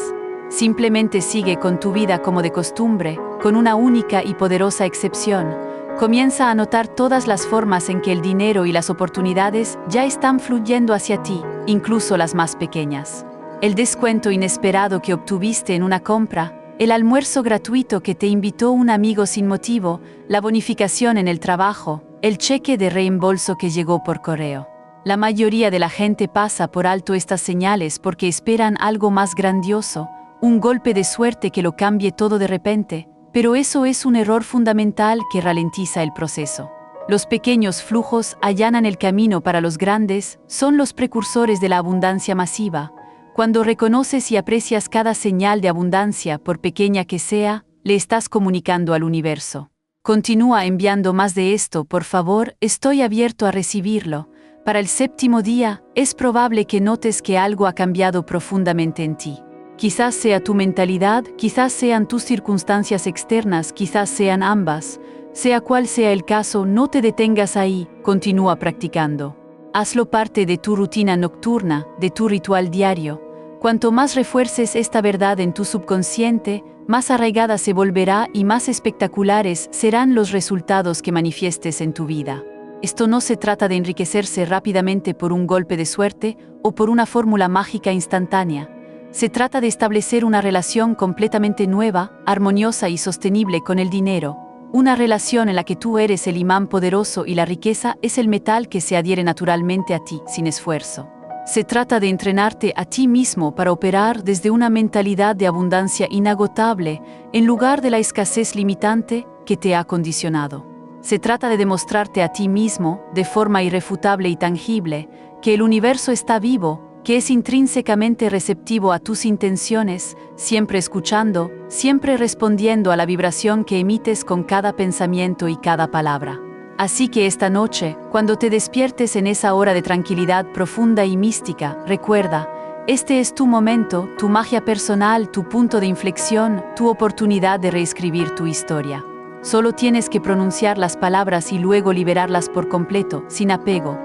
Simplemente sigue con tu vida como de costumbre, con una única y poderosa excepción. Comienza a notar todas las formas en que el dinero y las oportunidades ya están fluyendo hacia ti, incluso las más pequeñas. El descuento inesperado que obtuviste en una compra, el almuerzo gratuito que te invitó un amigo sin motivo, la bonificación en el trabajo, el cheque de reembolso que llegó por correo. La mayoría de la gente pasa por alto estas señales porque esperan algo más grandioso, un golpe de suerte que lo cambie todo de repente, pero eso es un error fundamental que ralentiza el proceso. Los pequeños flujos allanan el camino para los grandes, son los precursores de la abundancia masiva. Cuando reconoces y aprecias cada señal de abundancia, por pequeña que sea, le estás comunicando al universo. Continúa enviando más de esto, por favor, estoy abierto a recibirlo. Para el 7º día, es probable que notes que algo ha cambiado profundamente en ti. Quizás sea tu mentalidad, quizás sean tus circunstancias externas, quizás sean ambas. Sea cual sea el caso, no te detengas ahí, continúa practicando. Hazlo parte de tu rutina nocturna, de tu ritual diario. Cuanto más refuerces esta verdad en tu subconsciente, más arraigada se volverá y más espectaculares serán los resultados que manifiestes en tu vida. Esto no se trata de enriquecerse rápidamente por un golpe de suerte o por una fórmula mágica instantánea. Se trata de establecer una relación completamente nueva, armoniosa y sostenible con el dinero. Una relación en la que tú eres el imán poderoso y la riqueza es el metal que se adhiere naturalmente a ti, sin esfuerzo. Se trata de entrenarte a ti mismo para operar desde una mentalidad de abundancia inagotable, en lugar de la escasez limitante que te ha condicionado. Se trata de demostrarte a ti mismo, de forma irrefutable y tangible, que el universo está vivo, que es intrínsecamente receptivo a tus intenciones, siempre escuchando, siempre respondiendo a la vibración que emites con cada pensamiento y cada palabra. Así que esta noche, cuando te despiertes en esa hora de tranquilidad profunda y mística, recuerda, este es tu momento, tu magia personal, tu punto de inflexión, tu oportunidad de reescribir tu historia. Solo tienes que pronunciar las palabras y luego liberarlas por completo, sin apego.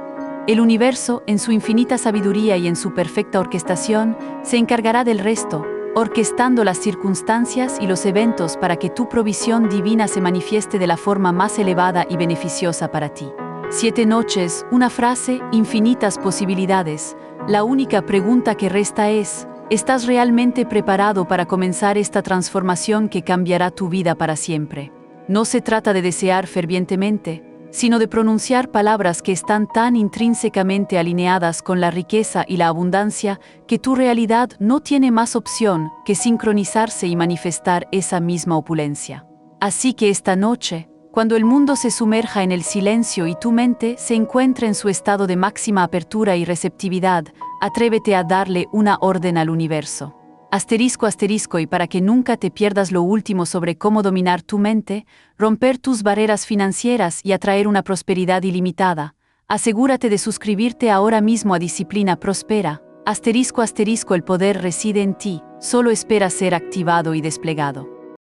El universo, en su infinita sabiduría y en su perfecta orquestación, se encargará del resto, orquestando las circunstancias y los eventos para que tu provisión divina se manifieste de la forma más elevada y beneficiosa para ti. 7 noches, una frase, infinitas posibilidades. La única pregunta que resta es, ¿estás realmente preparado para comenzar esta transformación que cambiará tu vida para siempre? No se trata de desear fervientemente, sino de pronunciar palabras que están tan intrínsecamente alineadas con la riqueza y la abundancia que tu realidad no tiene más opción que sincronizarse y manifestar esa misma opulencia. Así que esta noche, cuando el mundo se sumerja en el silencio y tu mente se encuentre en su estado de máxima apertura y receptividad, atrévete a darle una orden al universo. ***, y para que nunca te pierdas lo último sobre cómo dominar tu mente, romper tus barreras financieras y atraer una prosperidad ilimitada, asegúrate de suscribirte ahora mismo a Disciplina Próspera. ***, el poder reside en ti, solo espera ser activado y desplegado.